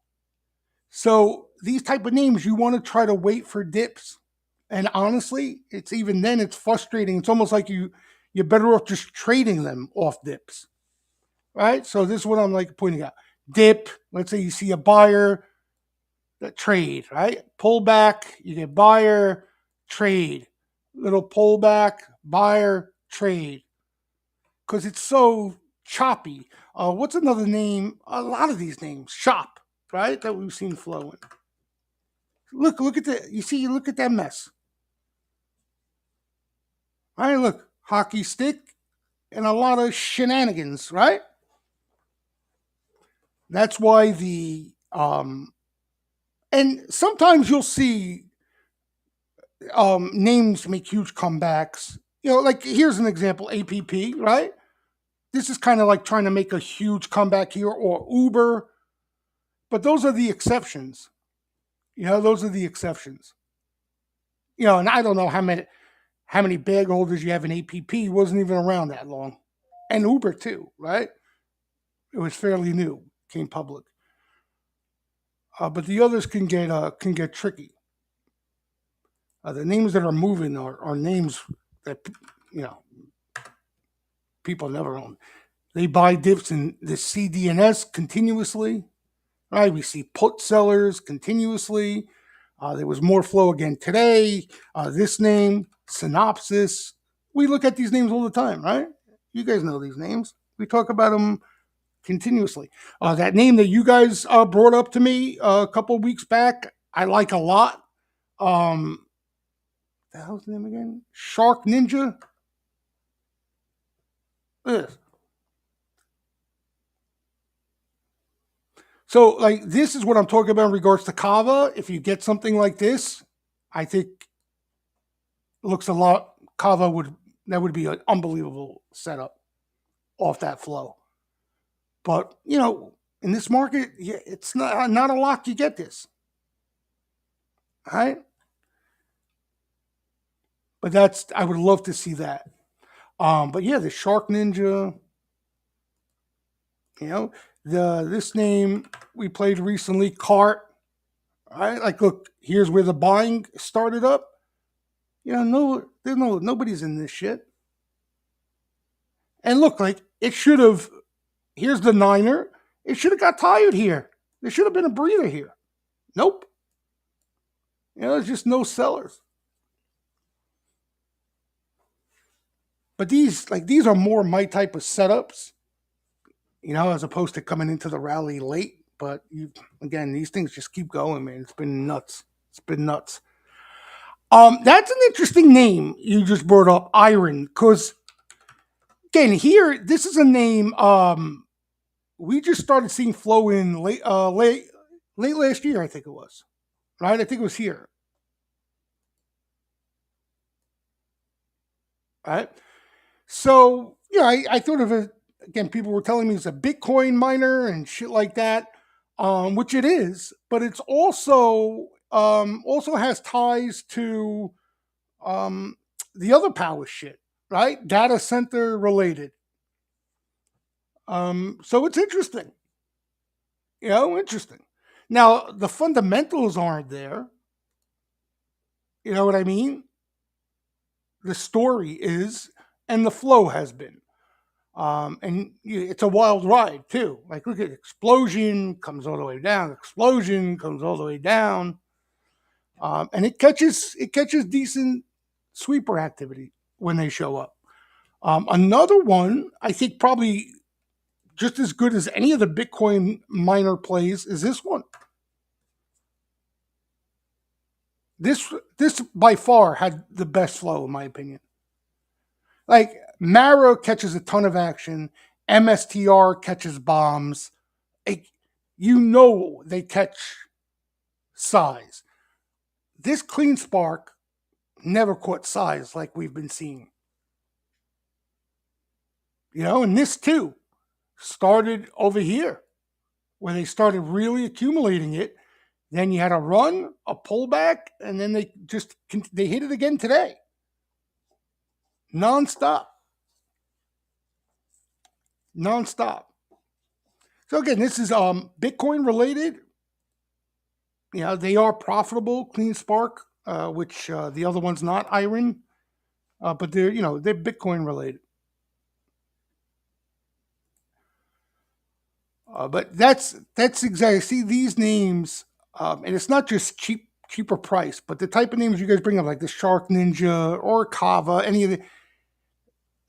So these type of names, you want to try to wait for dips. And honestly, it's even then it's frustrating. It's almost like you're better off just trading them off dips. Right? So this is what I'm like pointing out. Dip, let's say you see a buyer, trade, right? Pull back, you get buyer, trade. Little pullback, buyer, trade. Because it's so choppy. What's another name? A lot of these names, shop, right? That we've seen flowing. Look at look at that mess. All right, look, hockey stick and a lot of shenanigans, right? That's why and sometimes you'll see names make huge comebacks. Like here's an example, APP, right? This is kind of like trying to make a huge comeback here, or Uber, but those are the exceptions. Those are the exceptions. And I don't know how many bag holders you have in APP. Wasn't even around that long, and Uber too, right? It was fairly new, came public, but the others can get tricky. The names that are moving are names that you know people never own. They buy dips in the CDNS continuously. Right, we see put sellers continuously. There was more flow again today. This name, Synopsis. We look at these names all the time, right? You guys know these names. We talk about them continuously. That name that you guys brought up to me a couple of weeks back, I like a lot. The hell's the name again? Shark Ninja. Ugh. So, like, this is what I'm talking about in regards to Kava. If you get something like this, I think looks a lot. Kava would be an unbelievable setup off that flow. But in this market, yeah, it's not a lot you get this. All right. But I would love to see that. But yeah, the Shark Ninja, you know, this name we played recently, Cart. All right, like look, here's where the buying started up. Nobody's in this shit. And look, like it should have. Here's the Niner. It should have got tired here. There should have been a breather here. Nope. There's just no sellers. But these are more my type of setups, as opposed to coming into the rally late. But again, these things just keep going, man. It's been nuts. It's been nuts. That's an interesting name you just brought up, Iron, because again, here this is a name we just started seeing flow in late last year, I think it was. Right? I think it was here. Right? So, yeah, I thought of it again, people were telling me it's a Bitcoin miner and shit like that. Which it is, but it's also has ties to um the other power shit, right? Data center related. So it's interesting. Interesting. Now the fundamentals aren't there. You know what I mean? The story is, and the flow has been. And it's a wild ride too. Like look at explosion comes all the way down, explosion comes all the way down, and it catches decent sweeper activity when they show up. Another one I think probably just as good as any of the Bitcoin miner plays is this one. This by far had the best flow in my opinion. Like Mara catches a ton of action, MSTR catches bombs. It, they catch size. This clean spark never caught size like we've been seeing. And this too started over here where they started really accumulating it. Then you had a run, a pullback, and then they hit it again today, nonstop, nonstop. So again, this is Bitcoin related. They are profitable. Clean Spark, which the other one's not Iron, but they're Bitcoin related. But that's exactly, see these names, and it's not just cheaper price, but the type of names you guys bring up, like the Shark Ninja or Kava, any of the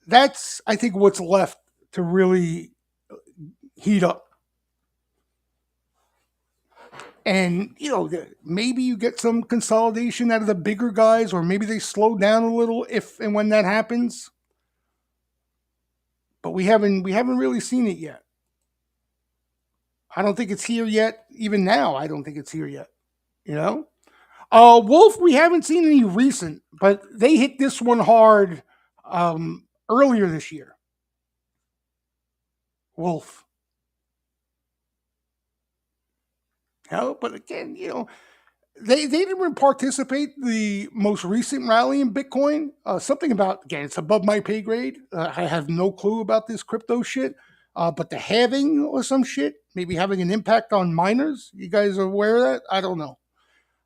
that's I think what's left to really heat up. And maybe you get some consolidation out of the bigger guys, or maybe they slow down a little if and when that happens. But we haven't really seen it yet. I don't think it's here yet. Even now, I don't think it's here yet. You know, Wolf, we haven't seen any recent, but they hit this one hard earlier this year. Wolf. But again, they didn't participate the most recent rally in Bitcoin. Something about, again, it's above my pay grade. I have no clue about this crypto shit. But the halving or some shit, maybe having an impact on miners. You guys are aware of that? I don't know.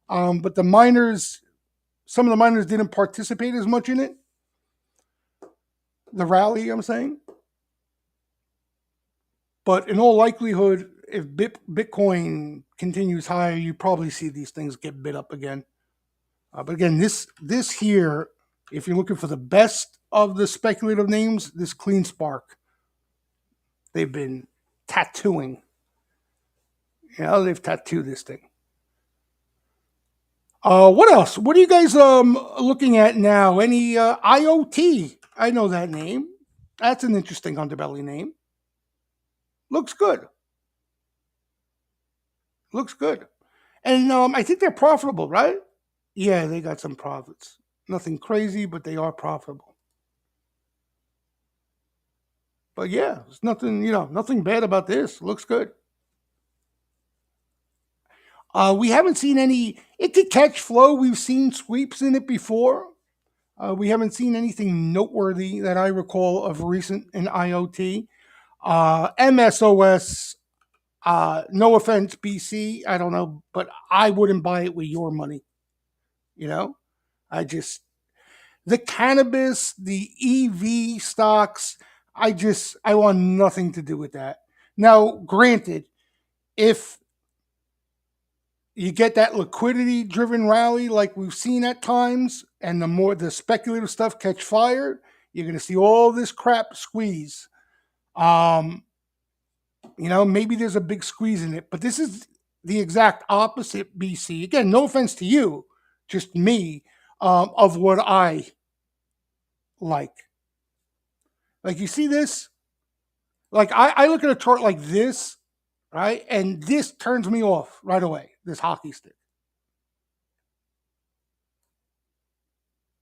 But some of the miners didn't participate as much in it. The rally, I'm saying. But in all likelihood, if Bitcoin continues higher, you probably see these things get bid up again. But again, this here, if you're looking for the best of the speculative names, this Clean Spark, they've been tattooing. They've tattooed this thing. What else? What are you guys looking at now? Any IoT? I know that name. That's an interesting underbelly name. Looks good. Looks good. And I think they're profitable, right? Yeah, they got some profits. Nothing crazy, but they are profitable. But yeah, there's nothing bad about this. Looks good. We haven't seen any. It could catch flow. We've seen sweeps in it before. We haven't seen anything noteworthy that I recall of recent in IoT. MSOS, no offense, BC, I don't know, but I wouldn't buy it with your money. I just, the cannabis, the EV stocks, I want nothing to do with that. Now, granted, if you get that liquidity driven rally like we've seen at times, and the more the speculative stuff catch fire, you're going to see all this crap squeeze. Maybe there's a big squeeze in it, but this is the exact opposite, BC. Again, no offense to you, just me. of what I like. Like you see this, like I look at a chart like this, right, and this turns me off right away. This hockey stick,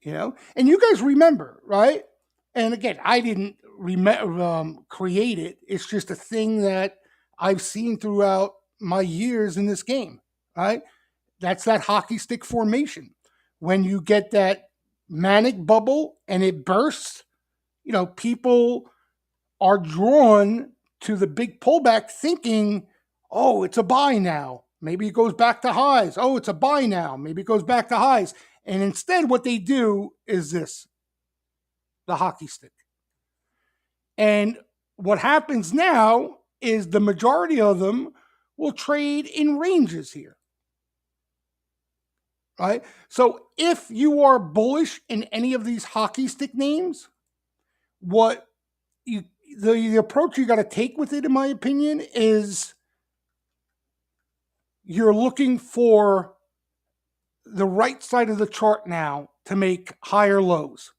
and you guys remember, right? And again, I didn't create it. It's just a thing that I've seen throughout my years in this game, right? That's that hockey stick formation. When you get that manic bubble and it bursts, people are drawn to the big pullback thinking, oh, it's a buy now. Maybe it goes back to highs. Oh, it's a buy now. Maybe it goes back to highs. And instead, what they do is this, the hockey stick. And what happens now is the majority of them will trade in ranges here. Right? So if you are bullish in any of these hockey stick names, what you the approach you got to take with it, in my opinion, is you're looking for the right side of the chart now to make higher lows.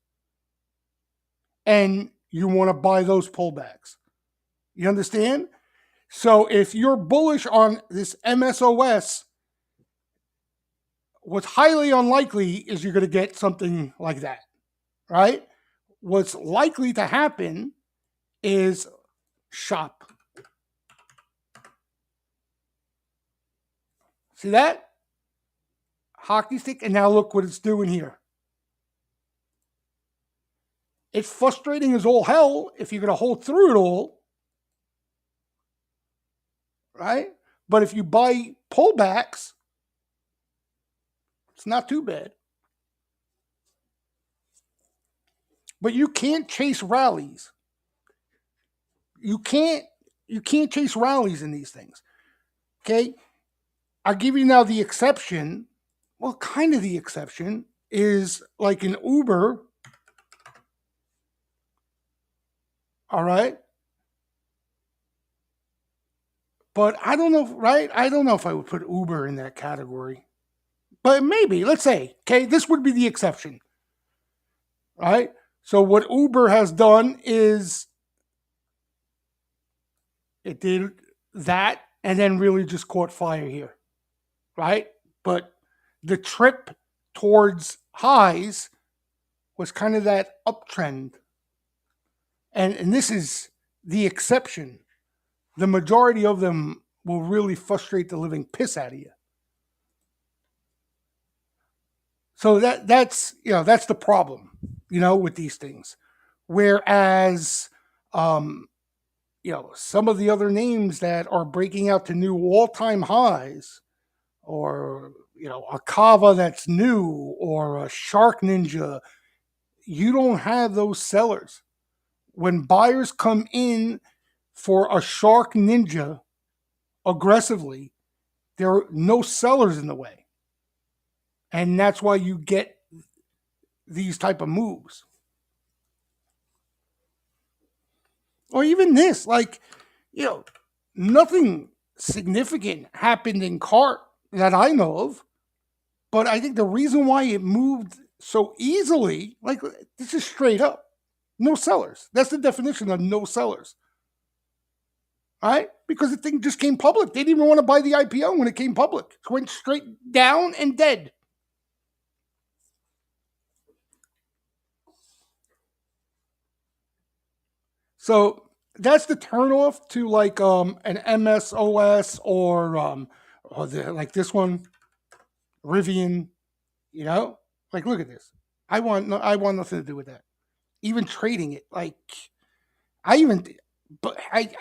And you want to buy those pullbacks. You understand? So if you're bullish on this MSOS, what's highly unlikely is you're going to get something like that, right? What's likely to happen is shop. See that? Hockey stick, and now look what it's doing here. It's frustrating as all hell if you're going to hold through it all, right? But if you buy pullbacks, it's not too bad. But you can't chase rallies. You can't chase rallies in these things. Okay? I'll give you now the exception. Well, kind of the exception is like an Uber. All right. But I don't know, right? I don't know if I would put Uber in that category. But maybe, let's say, okay, this would be the exception. Right? So what Uber has done is it did that and then really just caught fire here. Right? But the trip towards highs was kind of that uptrend. And this is the exception. The majority of them will really frustrate the living piss out of you. So that's the problem, with these things. Whereas, some of the other names that are breaking out to new all-time highs, or a Kava that's new, or a Shark Ninja, you don't have those sellers. When buyers come in for a Shark Ninja aggressively, there are no sellers in the way. And that's why you get these type of moves. Or even this, nothing significant happened in CART that I know of. But I think the reason why it moved so easily, this is straight up. No sellers. That's the definition of no sellers. All right? Because the thing just came public. They didn't even want to buy the IPO when it came public. It went straight down and dead. So that's the turnoff to an MSOS or like this one, Rivian. Look at this. I want nothing to do with that. Even trading it, I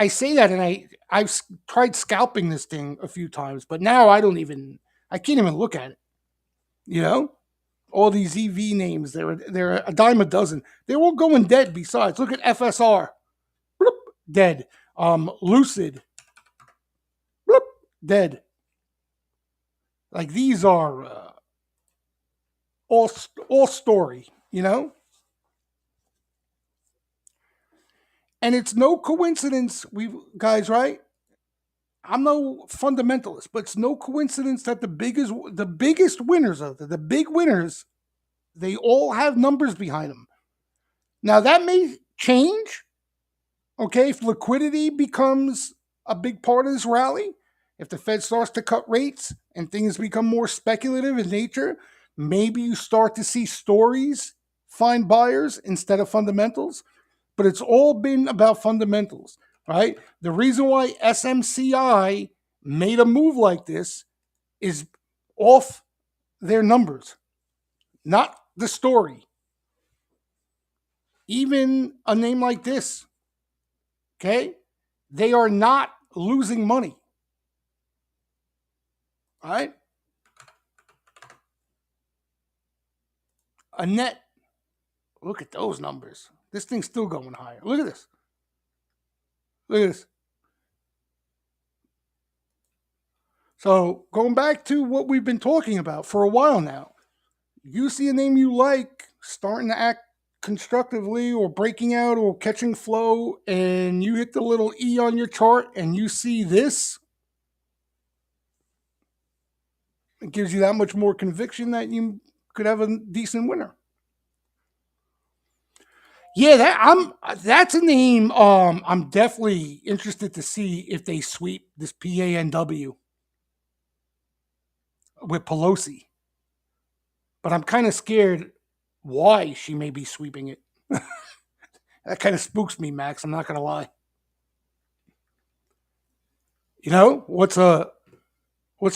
say that, and I've tried scalping this thing a few times, but now I can't even look at it. All these EV names, they're a dime a dozen. They're all going dead. Besides, look at FSR, bloop, dead. Lucid, bloop, dead. Like these are all story, And it's no coincidence, guys, right? I'm no fundamentalist, but it's no coincidence that the biggest winners the big winners They all have numbers behind them. Now that may change, okay, if liquidity becomes a big part of this rally, if the Fed starts to cut rates and things become more speculative in nature, maybe you start to see stories find buyers instead of fundamentals. But it's all been about fundamentals, right? The reason why SMCI made a move like this is off their numbers, not the story. Even a name like this, okay, they are not losing money, right? A net, look at those numbers. This thing's still going higher. Look at this. Look at this. So going back to what we've been talking about for a while now, you see a name you like starting to act constructively or breaking out or catching flow, and you hit the little E on your chart and you see this, it gives you that much more conviction that you could have a decent winner. Yeah, that's a name. I'm definitely interested to see if they sweep this PANW with Pelosi, but I'm kind of scared why she may be sweeping it. That kind of spooks me, Max. I'm not gonna lie. You know what's the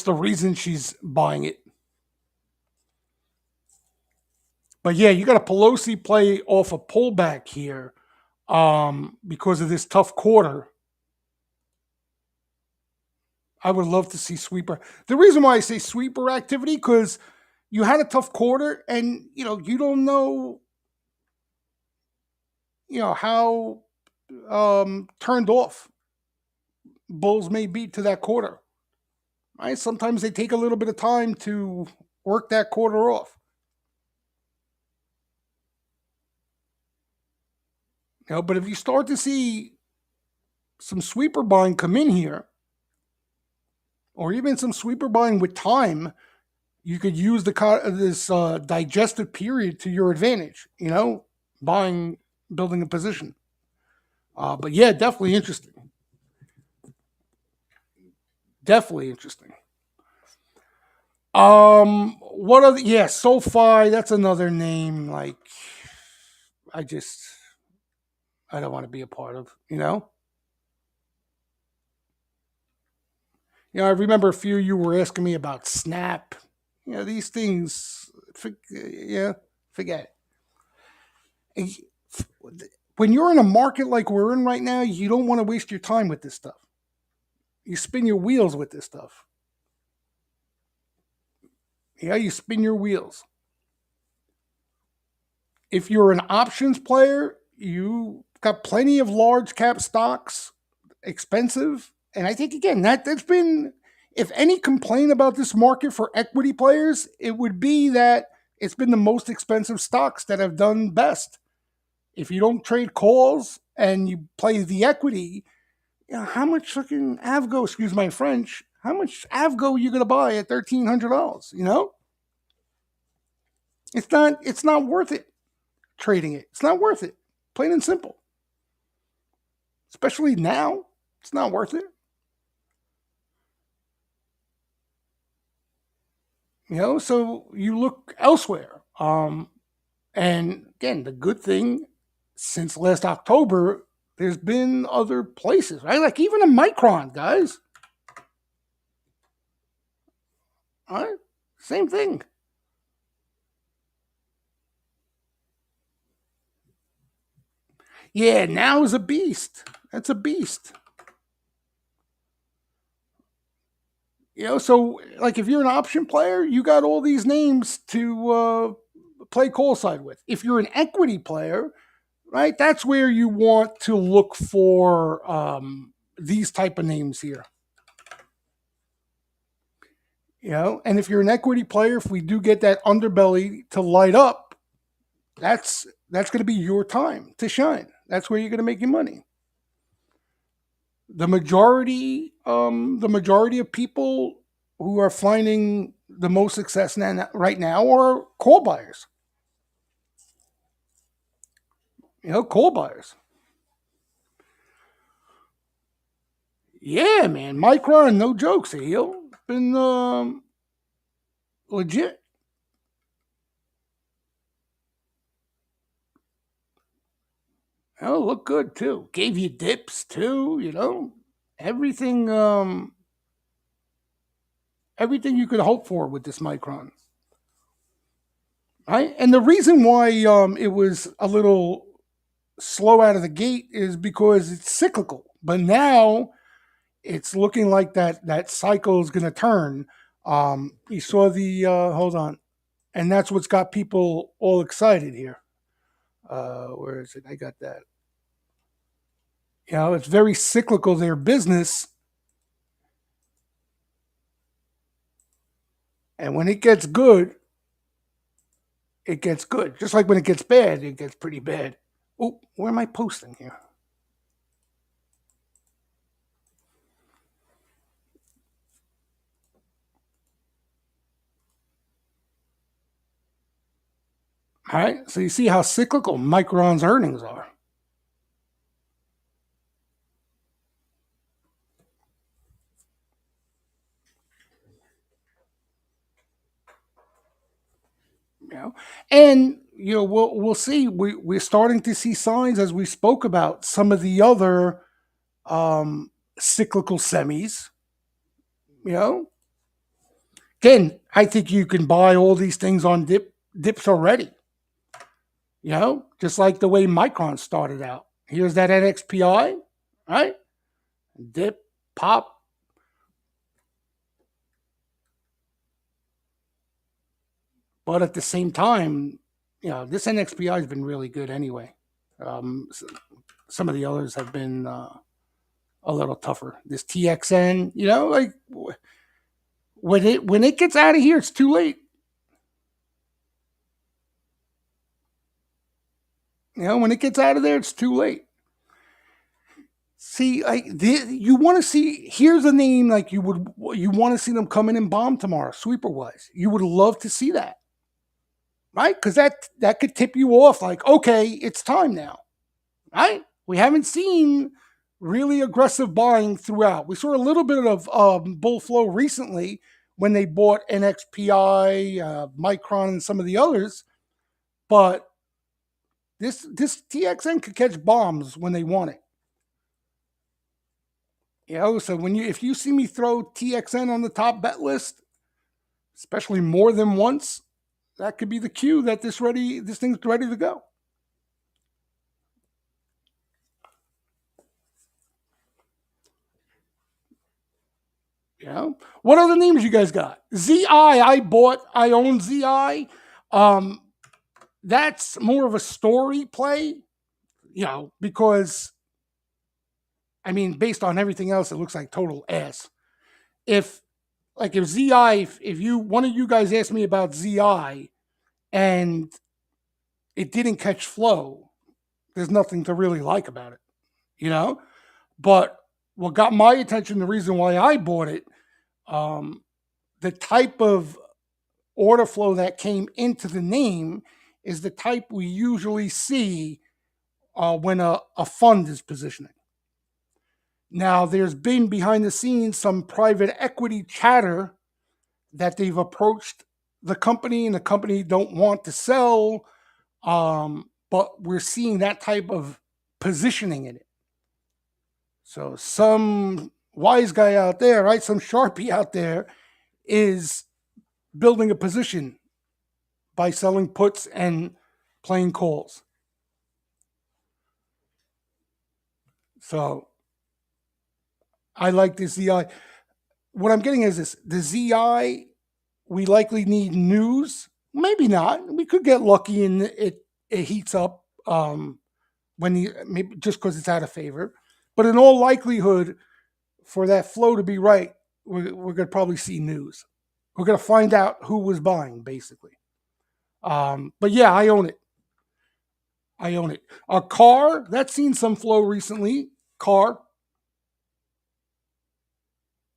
reason she's buying it? But yeah, you got a Pelosi play off a pullback here because of this tough quarter. I would love to see sweeper. The reason why I say sweeper activity, because you had a tough quarter, and you don't know how turned off bulls may be to that quarter. Right? Sometimes they take a little bit of time to work that quarter off. But if you start to see some sweeper buying come in here, or even some sweeper buying with time, you could use this digestive period to your advantage. Buying, building a position. But yeah, definitely interesting. Definitely interesting. What other? Yeah, SoFi. That's another name. Like, I just, I don't want to be a part of. I remember a few you were asking me about Snap. These things. Yeah, forget it. When you're in a market like we're in right now, you don't want to waste your time with this stuff. You spin your wheels with this stuff. You spin your wheels. If you're an options player, you got plenty of large cap stocks, expensive. And I think, again, that's been, if any complaint about this market for equity players, it would be that it's been the most expensive stocks that have done best. If you don't trade calls and you play the equity, how much fucking Avgo, excuse my French, how much Avgo are you going to buy at $1,300? It's not worth it trading it. It's not worth it. Plain and simple. Especially now, it's not worth it. So you look elsewhere. And again, the good thing, since last October, there's been other places, right? Like even a Micron, guys. All right, same thing. Yeah, now is a beast. That's a beast. So like if you're an option player, you got all these names to play call side with. If you're an equity player, right, that's where you want to look for these type of names here. And if you're an equity player, if we do get that underbelly to light up, that's going to be your time to shine. That's where you're going to make your money. The majority of people who are finding the most success right now are call buyers. Coal buyers. Yeah, man. Micron, no jokes, been legit. Look good too. Gave you dips too, Everything everything you could hope for with this Micron. Right? And the reason why it was a little slow out of the gate is because it's cyclical. But now it's looking like that cycle is going to turn. You saw the hold on, and that's what's got people all excited here. Where is it? I got that. It's very cyclical, their business, and when it gets good, it gets good. Just like when it gets bad, it gets pretty bad. Oh, where am I posting here? All right, so you see how cyclical Micron's earnings are. You know, and we'll see. We're starting to see signs, as we spoke about some of the other cyclical semis. You know, again, I think you can buy all these things on dips already. Just like the way Micron started out. Here's that NXPI, right? Dip, pop. But at the same time, this NXPI has been really good anyway. Some of the others have been a little tougher. This TXN, like when it gets out of here, it's too late. When it gets out of there, it's too late. See, you want to see. Here's a name like you want to see them come in and bomb tomorrow, sweeper wise. You would love to see that, right? Because that could tip you off. Like, okay, it's time now, right? We haven't seen really aggressive buying throughout. We saw a little bit of bull flow recently when they bought NXPI, Micron, and some of the others, but this TXN could catch bombs when they want it. So if you see me throw TXN on the top bet list, especially more than once, that could be the cue that this thing's ready to go. What other names you guys got? ZI, I own ZI. That's more of a story play, because based on everything else, it looks like total ass. If ZI, if you one of you guys asked me about ZI and it didn't catch flow, there's nothing to really like about it, But what got my attention, the reason why I bought it, the type of order flow that came into the name is the type we usually see when a fund is positioning. Now, there's been behind the scenes some private equity chatter that they've approached the company and the company don't want to sell, but we're seeing that type of positioning in it. So some wise guy out there, right, some Sharpie out there is building a position by selling puts and playing calls. So I like the ZI. What I'm getting is this: the ZI, we likely need news. Maybe not. We could get lucky and it heats up maybe just because it's out of favor. But in all likelihood, for that flow to be right, we're going to probably see news. We're going to find out who was buying, basically. But yeah, I own it. A car that's seen some flow recently. Car.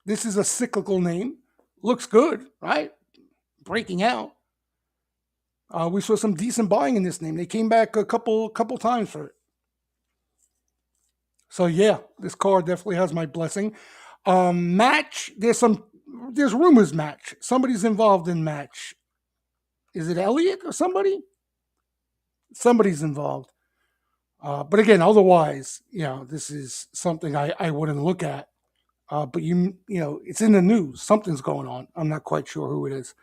This is a cyclical name. Looks good, right? Breaking out. We saw some decent buying in this name. They came back a couple times for it. So yeah, this card definitely has my blessing. Match. There's rumors match. Somebody's involved in match. Is it Elliot or somebody? Somebody's involved. But again, otherwise, this is something I wouldn't look at. But it's in the news. Something's going on. I'm not quite sure who it is.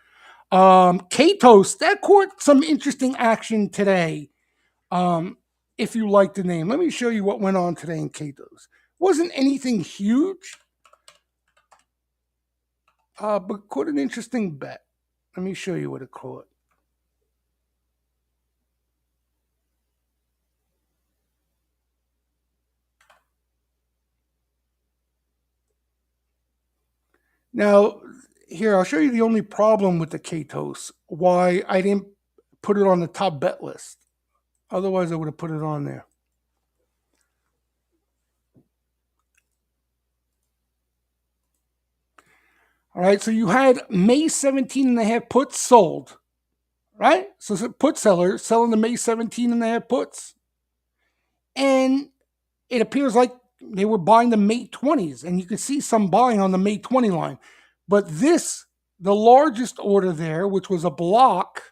Katos, that caught some interesting action today. If you like the name, let me show you what went on today in Katos. Wasn't anything huge, but caught an interesting bet. Let me show you what it caught. Now, here, I'll show you the only problem with the Katos, why I didn't put it on the top bet list. Otherwise, I would have put it on there. All right, so you had May 17 and a half puts sold, right? So put sellers selling the May 17 and a half puts. And it appears like they were buying the May 20s, and you could see some buying on the May 20 line. But the largest order there, which was a block,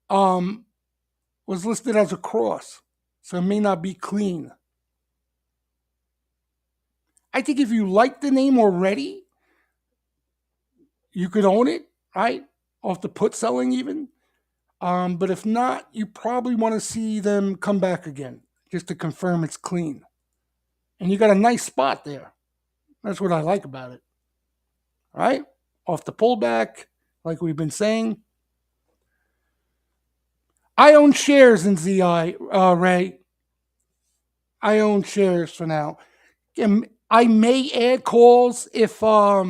was listed as a cross. So it may not be clean. I think if you like the name already, you could own it, right? Off the put selling even. But if not, you probably want to see them come back again just to confirm it's clean. And you got a nice spot there. That's what I like about it. Right? Off the pullback, like we've been saying. I own shares in ZI, Ray. I own shares for now. I may add calls if I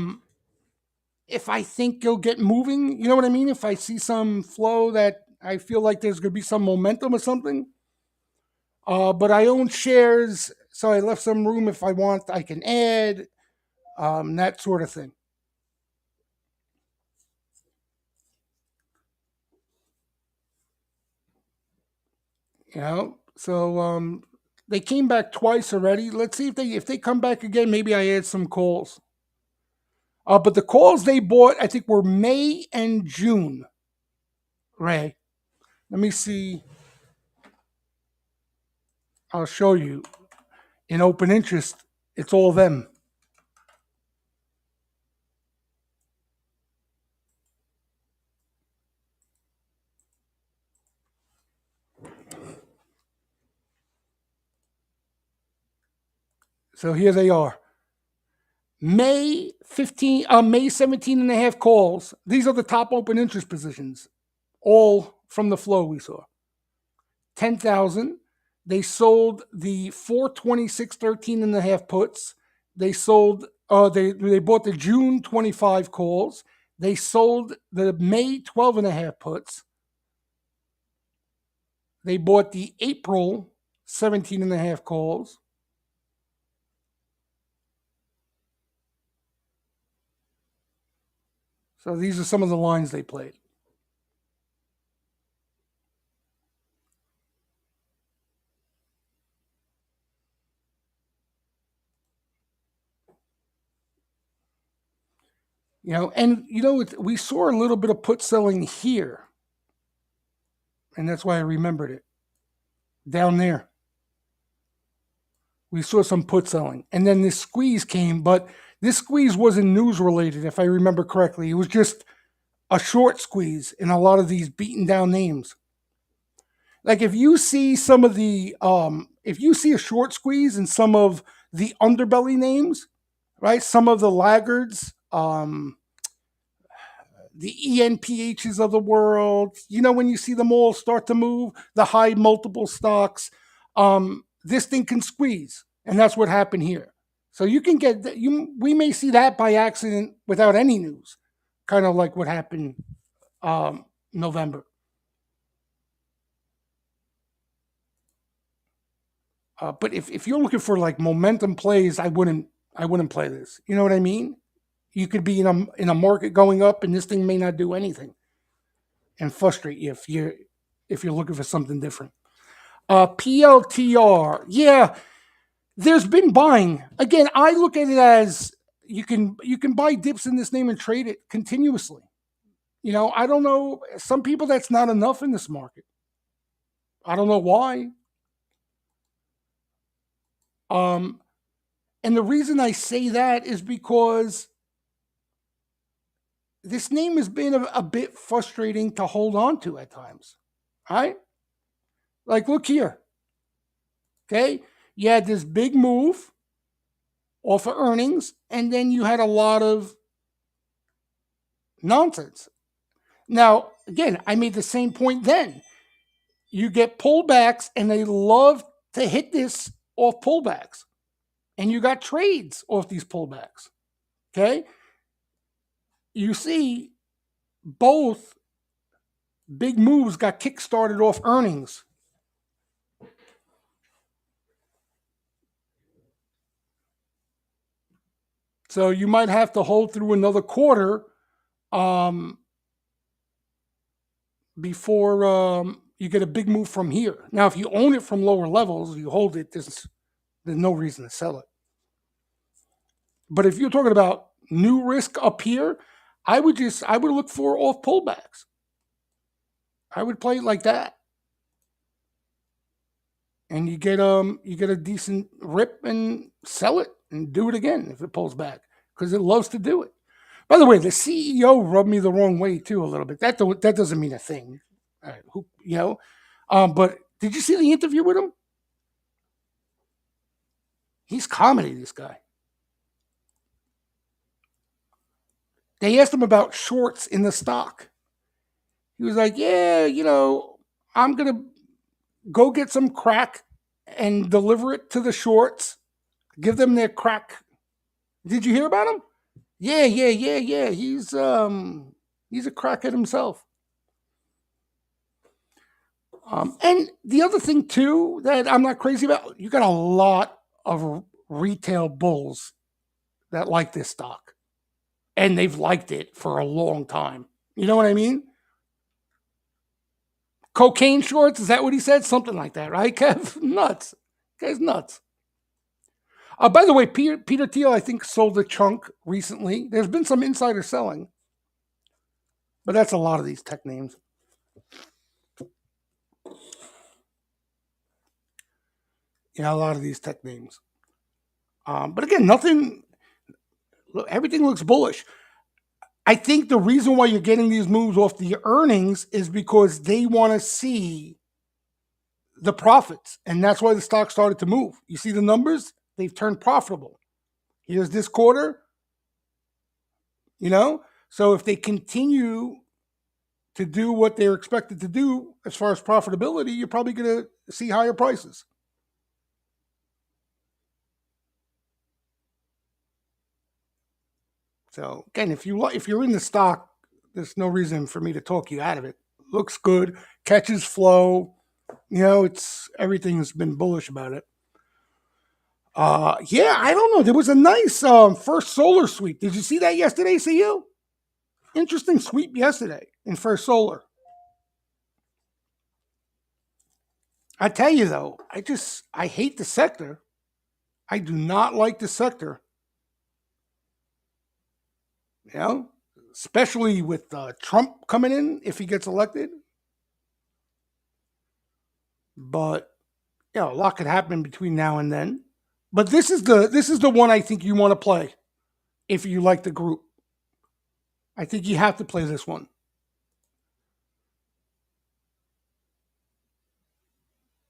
think you'll get moving. You know what I mean? If I see some flow that I feel like there's going to be some momentum or something. But I own shares, so I left some room if I want. I can add that sort of thing. So they came back twice already. Let's see if they come back again. Maybe I add some calls. But the calls they bought, I think, were May and June. Ray, let me see. I'll show you. In open interest, it's all them. So here they are. May 17 and a half calls. These are the top open interest positions, all from the flow we saw. 10,000. They sold the 426.13 and a half puts. They sold. They bought the June 25 calls. They sold the May 12 and a half puts. They bought the April 17 and a half calls. So these are some of the lines they played. We saw a little bit of put selling here, and that's why I remembered it. Down there, we saw some put selling, and then this squeeze came, but this squeeze wasn't news related, if I remember correctly. It was just a short squeeze in a lot of these beaten down names. Like if you see if you see a short squeeze in some of the underbelly names, right? Some of the laggards, the ENPHs of the world, when you see them all start to move, the high multiple stocks, this thing can squeeze. And that's what happened here. So you can we may see that by accident without any news, kind of like what happened November. But if you're looking for like momentum plays, I wouldn't play this. You know what I mean? You could be in a market going up, and this thing may not do anything, and frustrate you if you're looking for something different. PLTR, yeah, There's been buying. Again, I look at it as you can buy dips in this name and trade it continuously. I don't know. Some people that's not enough in this market. I don't know why. Um, and the reason I say that is because this name has been a bit frustrating to hold on to at times. Right? Like, look here. Okay, you had this big move off of earnings, and then you had a lot of nonsense. Now, again, I made the same point then. You get pullbacks, and they love to hit this off pullbacks, and you got trades off these pullbacks. Okay, you see both big moves got kick-started off earnings. So you might have to hold through another quarter um, before you get a big move from here. Now, if you own it from lower levels, you hold it. There's no reason to sell it. But if you're talking about new risk up here, I would look for off pullbacks. I would play it like that, and you get a decent rip and sell it and do it again if it pulls back because it loves to do it. By the way, the CEO rubbed me the wrong way too a little bit. That doesn't mean a thing. But did you see the interview with him? He's comedy, this guy. They asked him about shorts in the stock. He was like, "Yeah, I'm gonna go get some crack and deliver it to the shorts. Give them their crack." Did you hear about him? Yeah, yeah, yeah, yeah. He's a crackhead himself. And the other thing too that I'm not crazy about, you got a lot of retail bulls that like this stock, and they've liked it for a long time. You know what I mean? Cocaine shorts, is that what he said? Something like that, right, Kev? Nuts. Guy's nuts. By the way, Peter Thiel, I think, sold a chunk recently. There's been some insider selling, but that's a lot of these tech names. A lot of these tech names. But again, nothing. Look, everything looks bullish. I think the reason why you're getting these moves off the earnings is because they want to see the profits, and that's why the stock started to move. You see the numbers; they've turned profitable. Here's this quarter. So if they continue to do what they're expected to do as far as profitability, you're probably going to see higher prices. So again, if you're in the stock, there's no reason for me to talk you out of it. Looks good, catches flow. It's everything's been bullish about it. Yeah, I don't know. There was a nice first solar sweep. Did you see that yesterday, CU? Interesting sweep yesterday in first solar. I tell you though, I hate the sector. I do not like the sector. You know, especially with Trump coming in if he gets elected. But a lot could happen between now and then. But this is the one I think you want to play if you like the group. I think you have to play this one.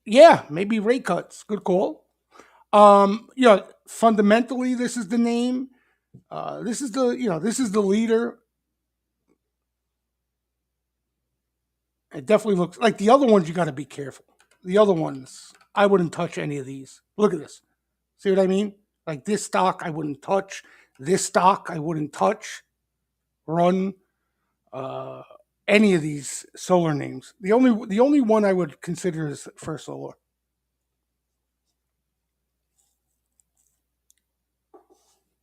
Yeah, maybe rate cuts. Good call. Fundamentally, this is the name. This is the leader. It definitely looks like the other ones. You got to be careful. The other ones, I wouldn't touch any of these. Look at this. See what I mean? Like this stock, I wouldn't touch. This stock, I wouldn't touch. Run. Uh, any of these solar names. The only one I would consider is First Solar.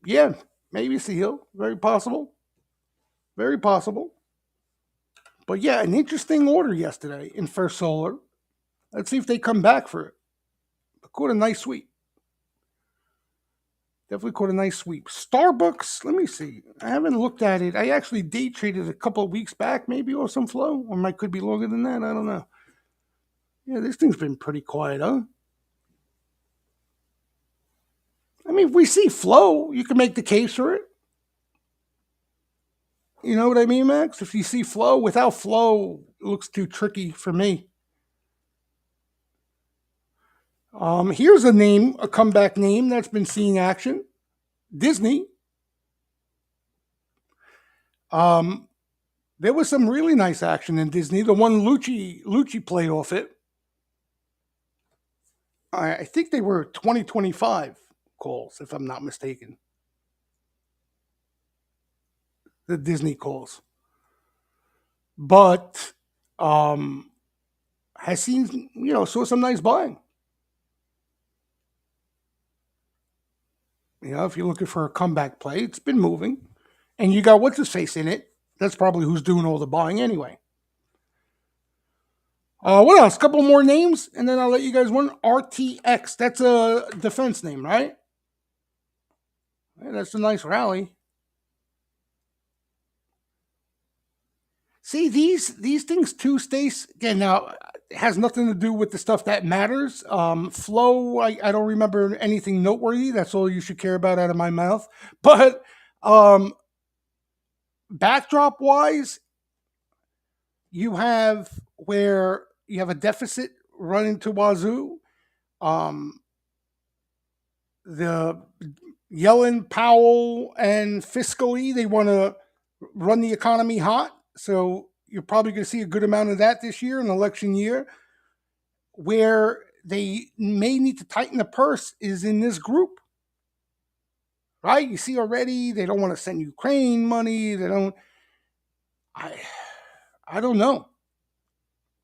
Yeah, maybe Seal. Very possible. Very possible. But yeah, an interesting order yesterday in First Solar. Let's see if they come back for it. But quite a nice sweep. Definitely caught a nice sweep. Starbucks, let me see. I haven't looked at it. I actually day traded a couple of weeks back, maybe, or some flow. Or might could be longer than that. I don't know. Yeah, this thing's been pretty quiet, huh? I mean, if we see flow, you can make the case for it. You know what I mean, Max? If you see flow, without flow, it looks too tricky for me. Here's a name, a comeback name that's been seeing action. Disney. Um, there was some really nice action in Disney. The one Lucci played off it. I think they were 2025 calls, if I'm not mistaken. The Disney calls, but um, has seen saw some nice buying. If you're looking for a comeback play, it's been moving, and you got what's his face in it. That's probably who's doing all the buying anyway. What else? A couple more names, and then I'll let you guys one. RTX. That's a defense name, right? Yeah, that's a nice rally. See these things too, Stace. Again, now it has nothing to do with the stuff that matters. Flow, I don't remember anything noteworthy. That's all you should care about out of my mouth. But um, backdrop wise, you have where you have a deficit running to wazoo. Um, the Yellen, Powell, and fiscally, they want to run the economy hot. So you're probably going to see a good amount of that this year, an election year. Where they may need to tighten the purse is in this group, right? You see already they don't want to send Ukraine money. They don't. I I don't know.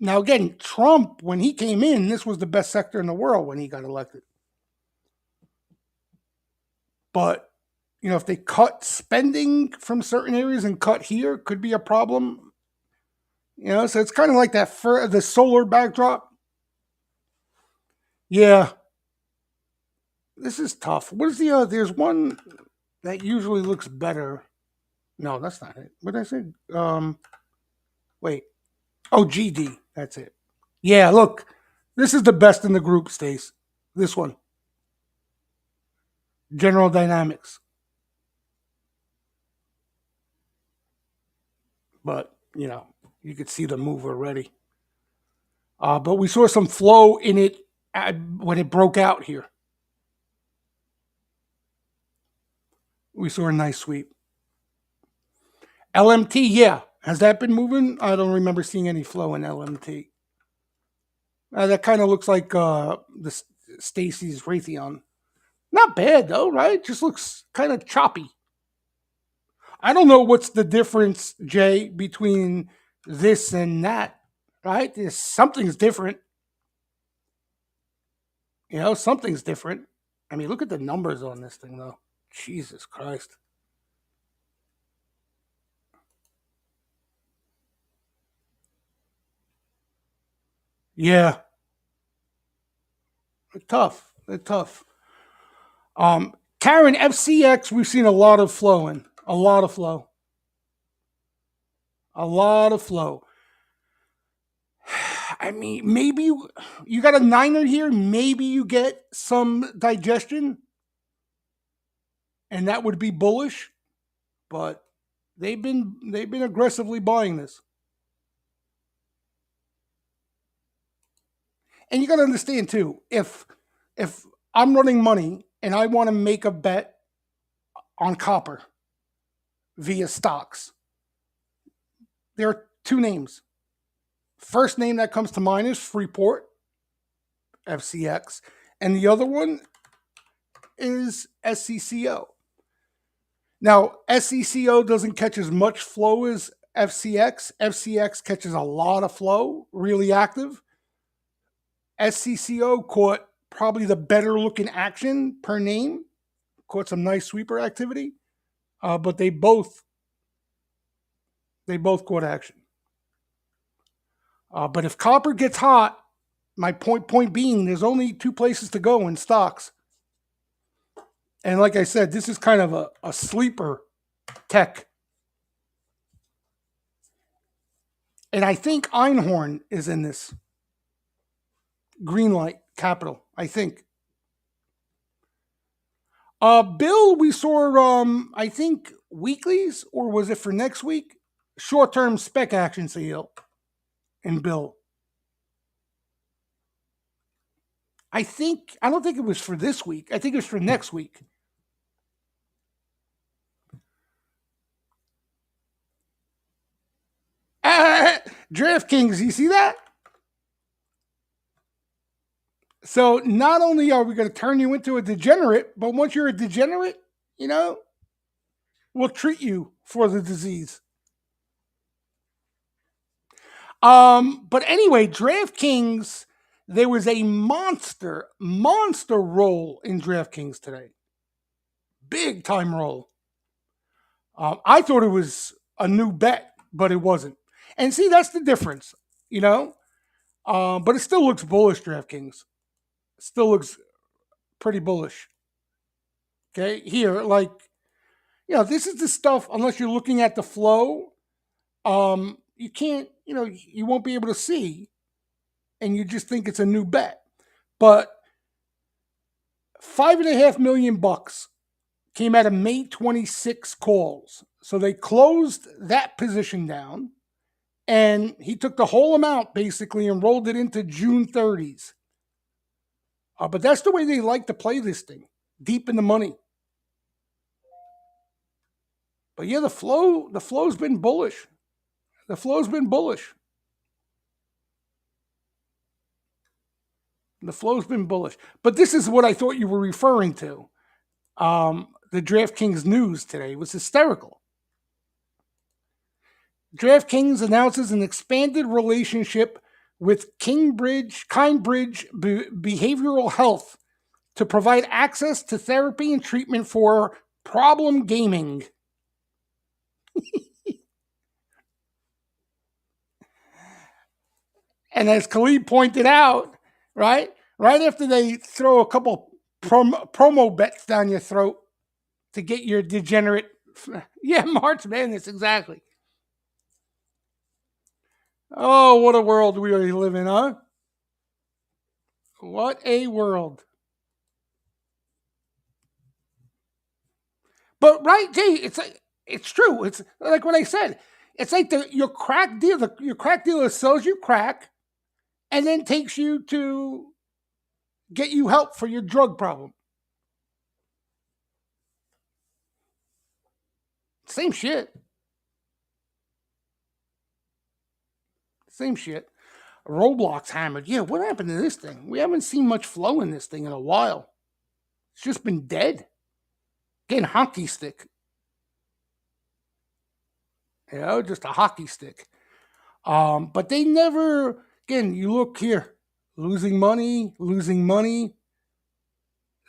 Now again, Trump when he came in, this was the best sector in the world when he got elected. But if they cut spending from certain areas and cut here, could be a problem. So it's kind of like that for the solar backdrop. Yeah, this is tough. What is the there's one that usually looks better. No, that's not it. What did I say? Wait. Oh, GD. That's it. Yeah, look. This is the best in the group, Stace. This one. General Dynamics. But, you could see the move already. But we saw some flow in it when it broke out here. We saw a nice sweep. LMT, yeah. Has that been moving? I don't remember seeing any flow in LMT. That kind of looks like the Stacy's Raytheon. Not bad though, right? Just looks kind of choppy. I don't know what's the difference, Jay, between this and that, right? Something's different. Something's different. I mean, look at the numbers on this thing though. Jesus Christ. Yeah, they're tough. They're tough. Karen, FCX, we've seen a lot of flow in. A lot of flow. A lot of flow. I mean, maybe you got a niner here. Maybe you get some digestion, and that would be bullish. But they've been aggressively buying this, and you got to understand too. If I'm running money and I want to make a bet on copper via stocks, there are two names. First name that comes to mind is Freeport, FCX, and the other one is SCCO. Now, SCCO doesn't catch as much flow as FCX. FCX catches a lot of flow, really active. SCCO caught probably the better looking action per name, caught some nice sweeper activity, but they both caught action. But if copper gets hot, my point being, there's only two places to go in stocks. And like I said, this is kind of a sleeper tech. And I think Einhorn is in this. Greenlight Capital, I think. Bill, we saw, I think, weeklies, or was it for next week? Short term spec action sale in Bill. I don't think it was for this week. I think it was for next week. DraftKings, you see that? So not only are we going to turn you into a degenerate, but once you're a degenerate, you know, we'll treat you for the disease. But anyway, DraftKings, there was a monster roll in DraftKings today. Big time roll. I thought it was a new bet, but it wasn't. And see, that's the difference, you know? But it still looks bullish, DraftKings. Still looks pretty bullish. Okay, here, like, this is the stuff, unless you're looking at the flow, you can't, you won't be able to see, and you just think it's a new bet. But $5.5 million came out of May 26 calls. So they closed that position down, and he took the whole amount basically and rolled it into June 30s. But that's the way they like to play this thing, deep in the money. But yeah, the flow's been bullish. The flow's been bullish. The flow's been bullish. But this is what I thought you were referring to. The DraftKings news today was hysterical. DraftKings announces an expanded relationship with Kindbridge Behavioral Health to provide access to therapy and treatment for problem gaming. And as Khalid pointed out, right after they throw a couple promo bets down your throat to get your degenerate, March Madness, exactly. Oh, what a world we live in, huh? What a world. But right, Jay, it's true. It's like what I said. It's like your crack dealer sells you crack, and then takes you to get you help for your drug problem. Same shit. Same shit. Roblox hammered. Yeah, what happened to this thing? We haven't seen much flow in this thing in a while. It's just been dead. Getting hockey stick. Just a hockey stick. But they never, again, you look here, losing money.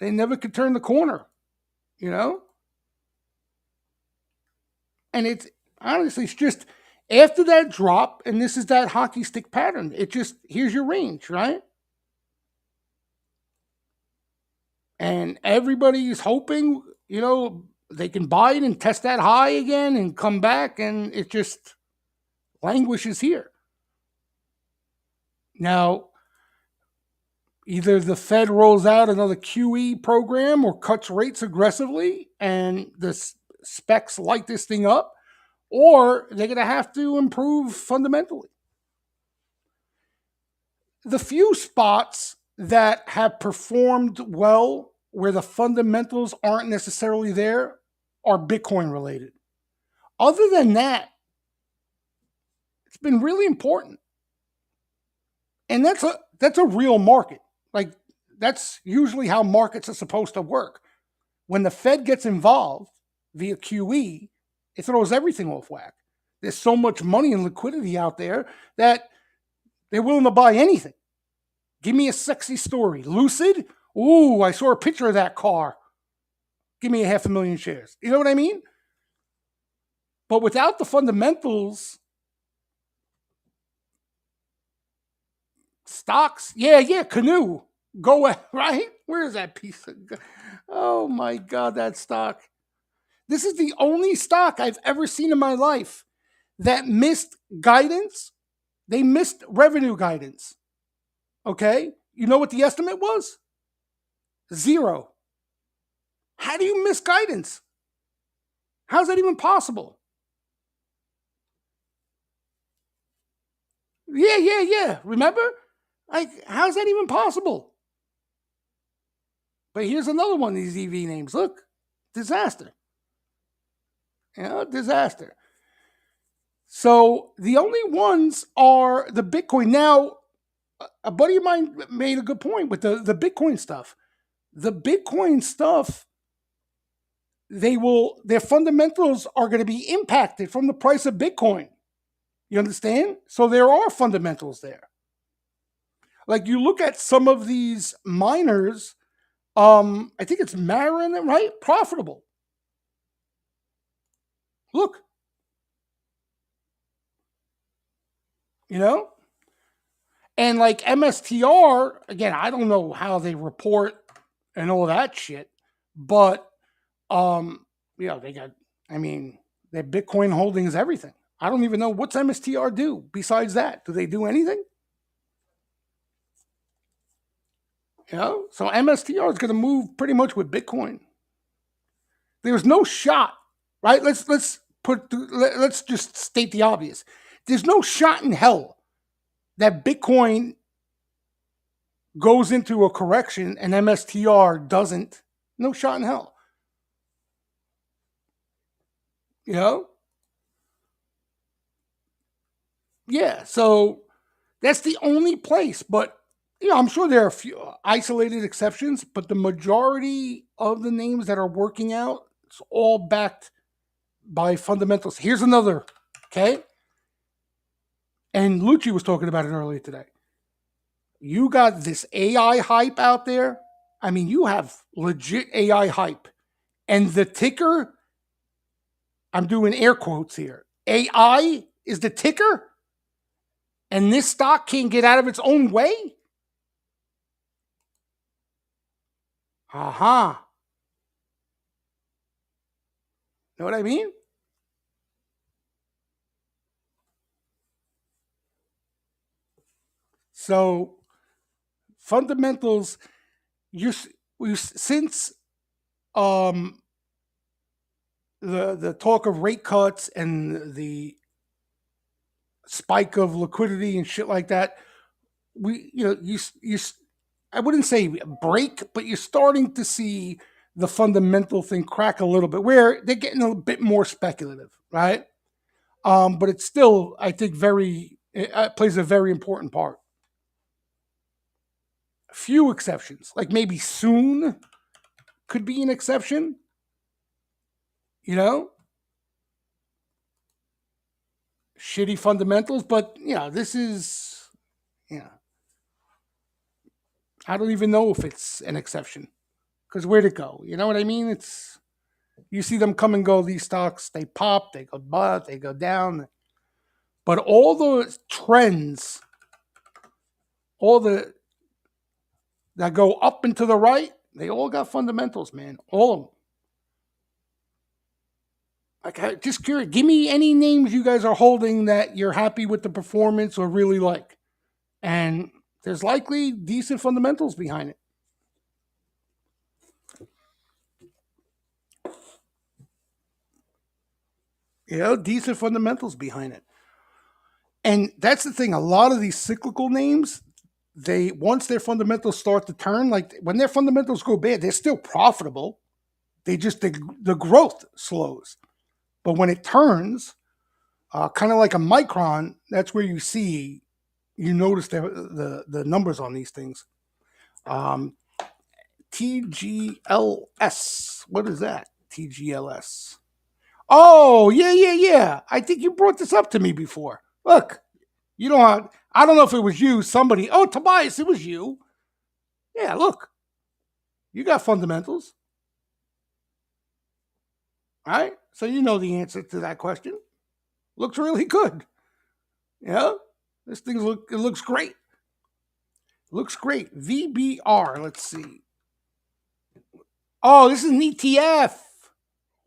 They never could turn the corner, And it's honestly, it's just after that drop, and this is that hockey stick pattern. It just, here's your range, right? And everybody's hoping, they can buy it and test that high again and come back, and it just languishes here. Now, either the Fed rolls out another QE program or cuts rates aggressively, and the specs light this thing up, or they're going to have to improve fundamentally. The few spots that have performed well where the fundamentals aren't necessarily there are Bitcoin related. Other than that, it's been really important. And that's a real market. Like, that's usually how markets are supposed to work. When the Fed gets involved via QE, it throws everything off whack. There's so much money and liquidity out there that they're willing to buy anything. Give me a sexy story. Lucid? Ooh, I saw a picture of that car. Give me 500,000 shares. You know what I mean? But without the fundamentals, stocks, Canoe, go right? Where is that piece of? Oh my God, that stock. This is the only stock I've ever seen in my life that missed guidance. They missed revenue guidance. Okay. You know what the estimate was? Zero. How do you miss guidance? How's that even possible? Yeah, yeah, yeah. Remember? Like, how's that even possible? But here's another one of these EV names. Look, disaster. Disaster. So the only ones are the Bitcoin. Now, a buddy of mine made a good point with the Bitcoin stuff. The Bitcoin stuff, their fundamentals are going to be impacted from the price of Bitcoin. You understand? So there are fundamentals there. Like you look at some of these miners, I think it's Marin, right? Profitable. Look, you know? And like MSTR, again, I don't know how they report and all that shit, but they got, I mean, their Bitcoin holding is everything. I don't even know what's MSTR do besides that. Do they do anything? So MSTR is going to move pretty much with Bitcoin. There's no shot, right? Let's just state the obvious. There's no shot in hell that Bitcoin goes into a correction and MSTR doesn't. No shot in hell. You know? Yeah, so that's the only place. But I'm sure there are a few isolated exceptions, but the majority of the names that are working out, it's all backed by fundamentals. Here's another, okay? And Lucci was talking about it earlier today. You got this AI hype out there. I mean, you have legit AI hype. And the ticker, I'm doing air quotes here. AI is the ticker, and this stock can't get out of its own way? Aha. Know what I mean? So fundamentals, since um, the talk of rate cuts and the spike of liquidity and shit like that, you I wouldn't say break, but you're starting to see the fundamental thing crack a little bit, where they're getting a bit more speculative, right? But it's still, I think, it plays a very important part. Few exceptions, like maybe soon could be an exception, you know, shitty fundamentals, but this is, I don't even know if it's an exception because where'd it go? You know what I mean? You see them come and go. These stocks, they pop, they go up, they go down. But all the trends, all the that go up and to the right, they all got fundamentals, man. All of them. Like, just curious, give me any names you guys are holding that you're happy with the performance or really like. And there's likely decent fundamentals behind it. Decent fundamentals behind it. And that's the thing. A lot of these cyclical names, once their fundamentals start to turn, like when their fundamentals go bad, they're still profitable. The growth slows. But when it turns, kind of like a micron, that's where you notice the numbers on these things. TGLS. What is that? TGLS. Oh, yeah, yeah, yeah. I think you brought this up to me before. Look, I don't know if it was you, somebody. Oh, Tobias, it was you. Yeah, look, you got fundamentals. All right. So you know the answer to that question. Looks really good. Yeah. It looks great. Looks great. VBR. Let's see. Oh, this is an ETF.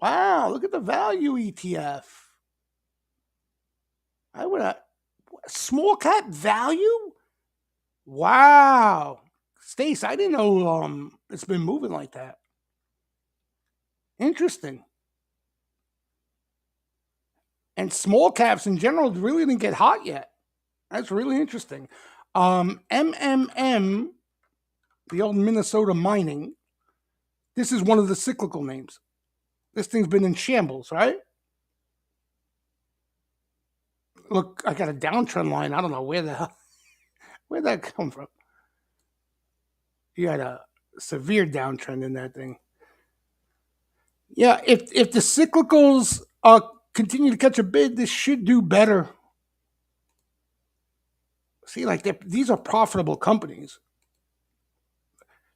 Wow, look at the value ETF. I would have small cap value. Wow, Stace, I didn't know it's been moving like that. Interesting. And small caps in general really didn't get hot yet. That's really interesting. MMM, the old Minnesota Mining. This is one of the cyclical names. This thing's been in shambles, right? Look, I got a downtrend line. I don't know where'd that come from. You had a severe downtrend in that thing. Yeah, if the cyclicals continue to catch a bid, this should do better. See, like these are profitable companies.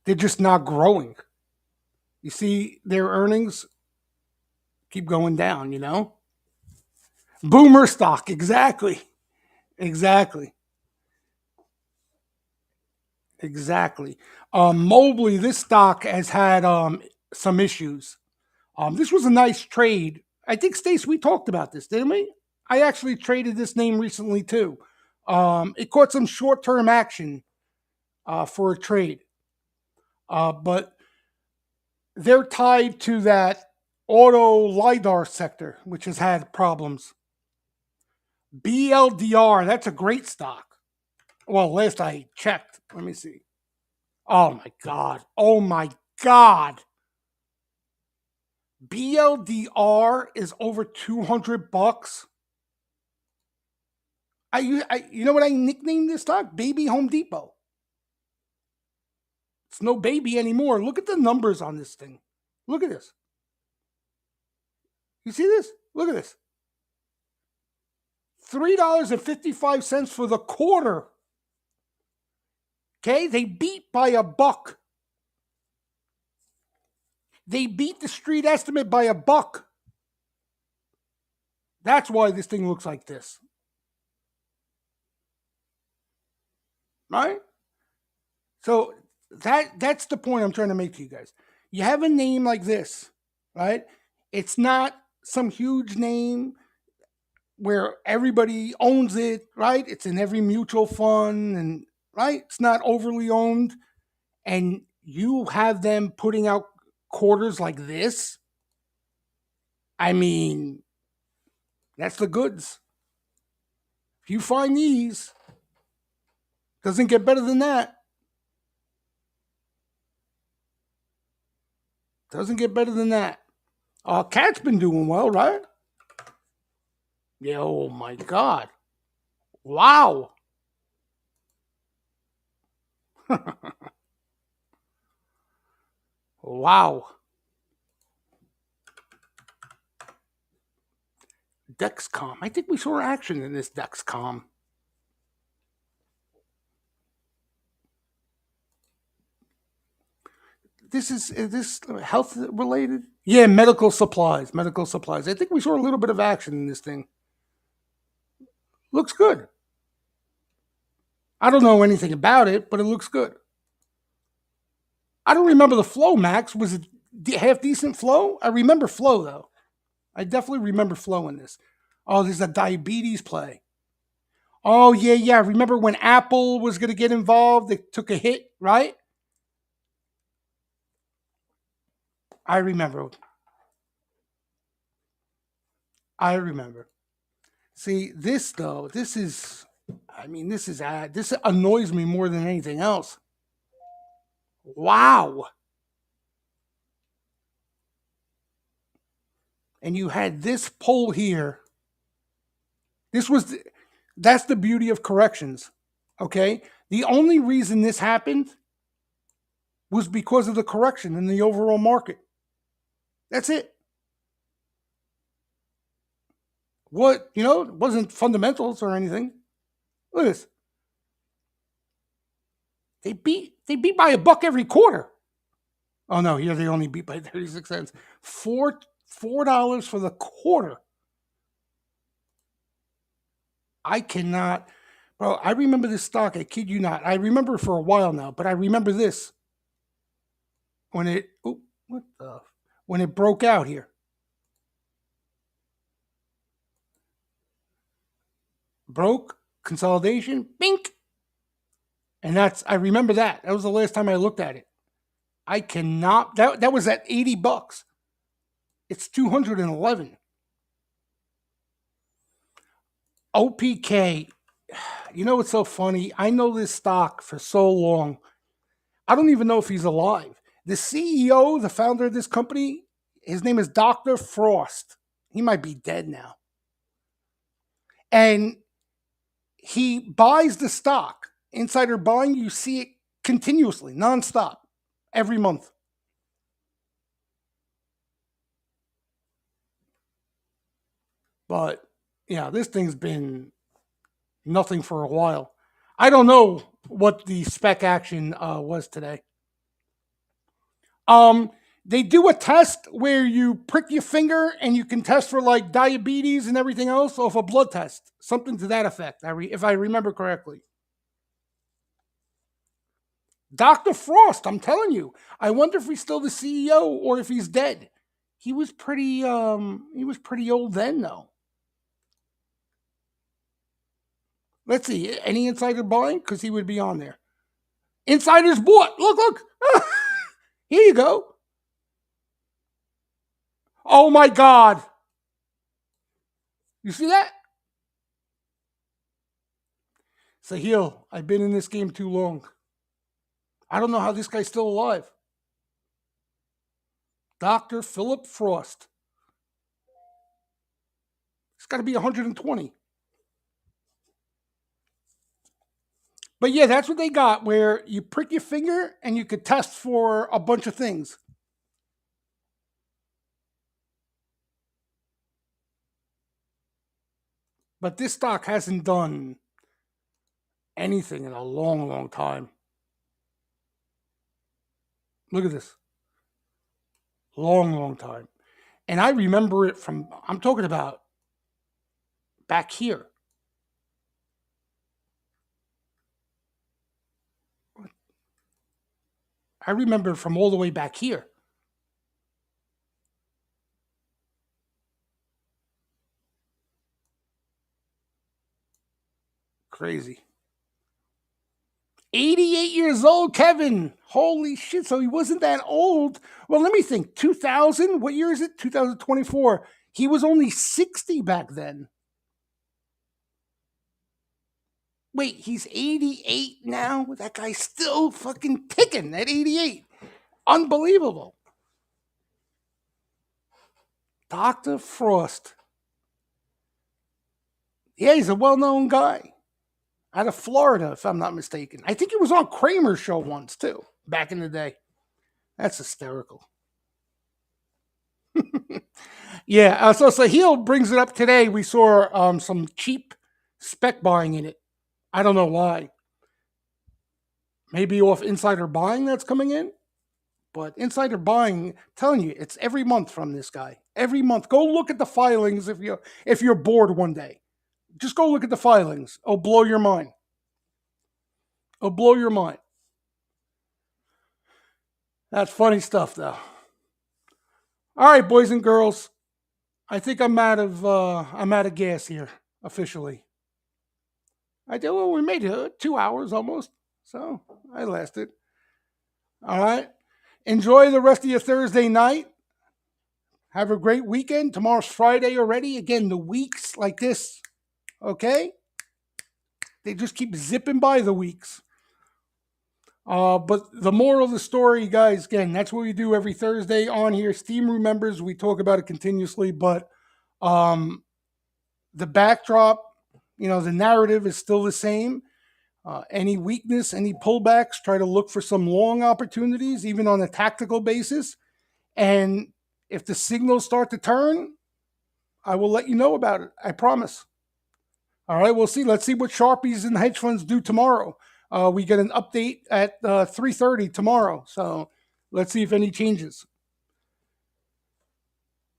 They're just not growing. You see, their earnings keep going down. Boomer stock, exactly, exactly, exactly. Mobley, this stock has had some issues. This was a nice trade. I think, Stace, we talked about this, didn't we? I actually traded this name recently too. It caught some short-term action for a trade, but they're tied to that auto LiDAR sector, which has had problems. BLDR, that's a great stock. Well, last I checked, let me see. Oh my God. Oh my God. BLDR is over $200. You know what I nicknamed this stock? Baby Home Depot. It's no baby anymore. Look at the numbers on this thing. Look at this. You see this? Look at this. $3.55 for the quarter. Okay, they beat by $1. They beat the street estimate by $1. That's why this thing looks like this. Right? So that's the point I'm trying to make to you guys. You have a name like this, right? It's not some huge name where everybody owns it, right? It's in every mutual fund, and right? It's not overly owned. And you have them putting out quarters like this. I mean, that's the goods. If you find these, doesn't get better than that. Doesn't get better than that. Cat's been doing well, right? Yeah, oh my God. Wow. Wow. Dexcom. I think we saw action in this Dexcom. Is this health related? Yeah, medical supplies. Medical supplies. I think we saw a little bit of action in this thing. Looks good. I don't know anything about it, but it looks good. I don't remember the flow, Max. Was it half decent flow? I remember flow, though. I definitely remember flow in this. Oh, there's a diabetes play. Oh, yeah, yeah. Remember when Apple was going to get involved? They took a hit, right? I remember. I remember. See, this, though, this annoys me more than anything else. Wow. And you had this pull here. That's the beauty of corrections. Okay. The only reason this happened was because of the correction in the overall market. That's it. It wasn't fundamentals or anything. Look at this. They beat by $1 every quarter. Oh no, here they only beat by 36 cents. $4 for the quarter. I cannot, bro. I remember this stock. I kid you not. I remember it for a while now, but I remember this when it What the? When it broke out here. Broke, consolidation, bink. And I remember that. That was the last time I looked at it. I cannot, that was at $80. It's 211. OPK, you know what's so funny? I know this stock for so long. I don't even know if he's alive. The CEO, the founder of this company, his name is Dr. Frost. He might be dead now. And he buys the stock. Insider buying, you see it continuously, nonstop, every month. But yeah, this thing's been nothing for a while. I don't know what the spec action was today. Um, they do a test where you prick your finger and you can test for like diabetes and everything else off a blood test, something to that effect. If I remember correctly. Dr. Frost, I'm telling you, I wonder if he's still the CEO or if he's dead. He was pretty old then though. Let's see, any insider buying? Because he would be on there. Insiders bought. Look. Here you go. Oh my God. You see that? Sahil, I've been in this game too long. I don't know how this guy's still alive. Dr. Philip Frost. It's got to be 120. But yeah, that's what they got, where you prick your finger and you could test for a bunch of things. But this stock hasn't done anything in a long, long time. Look at this. Long, long time. And I remember it from, I'm talking about back here. I remember from all the way back here. Crazy. 88 years old, Kevin. Holy shit. So he wasn't that old. Well, let me think. 2000? What year is it? 2024. He was only 60 back then. Wait, he's 88 now? That guy's still fucking ticking at 88. Unbelievable. Dr. Frost. Yeah, he's a well known guy out of Florida, if I'm not mistaken. I think he was on Kramer's show once, too, back in the day. That's hysterical. Yeah, so Sahil brings it up today. We saw some cheap spec buying in it. I don't know why. Maybe off insider buying that's coming in. But insider buying, telling you, it's every month from this guy. Every month. Go look at the filings if you're bored one day. Just go look at the filings. It'll blow your mind. It'll blow your mind. That's funny stuff, though. All right, boys and girls. I think I'm out of gas here officially. I did. Well, we made it 2 hours almost, so I lasted. All right. Enjoy the rest of your Thursday night. Have a great weekend. Tomorrow's Friday already. Again, the weeks like this, okay? They just keep zipping by the weeks. But the moral of the story, guys, again, that's what we do every Thursday on here. Steamroom members, we talk about it continuously, but the backdrop, the narrative is still the same. Any weakness, any pullbacks, try to look for some long opportunities, even on a tactical basis. And if the signals start to turn, I will let you know about it. I promise. All right, we'll see. Let's see what Sharpies and hedge funds do tomorrow. We get an update at 3:30 tomorrow. So let's see if any changes.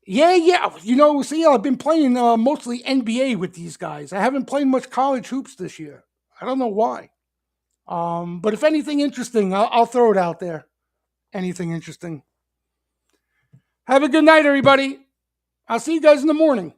Yeah. See, I've been playing mostly NBA with these guys. I haven't played much college hoops this year. I don't know why. But if anything interesting, I'll throw it out there. Anything interesting. Have a good night, everybody. I'll see you guys in the morning.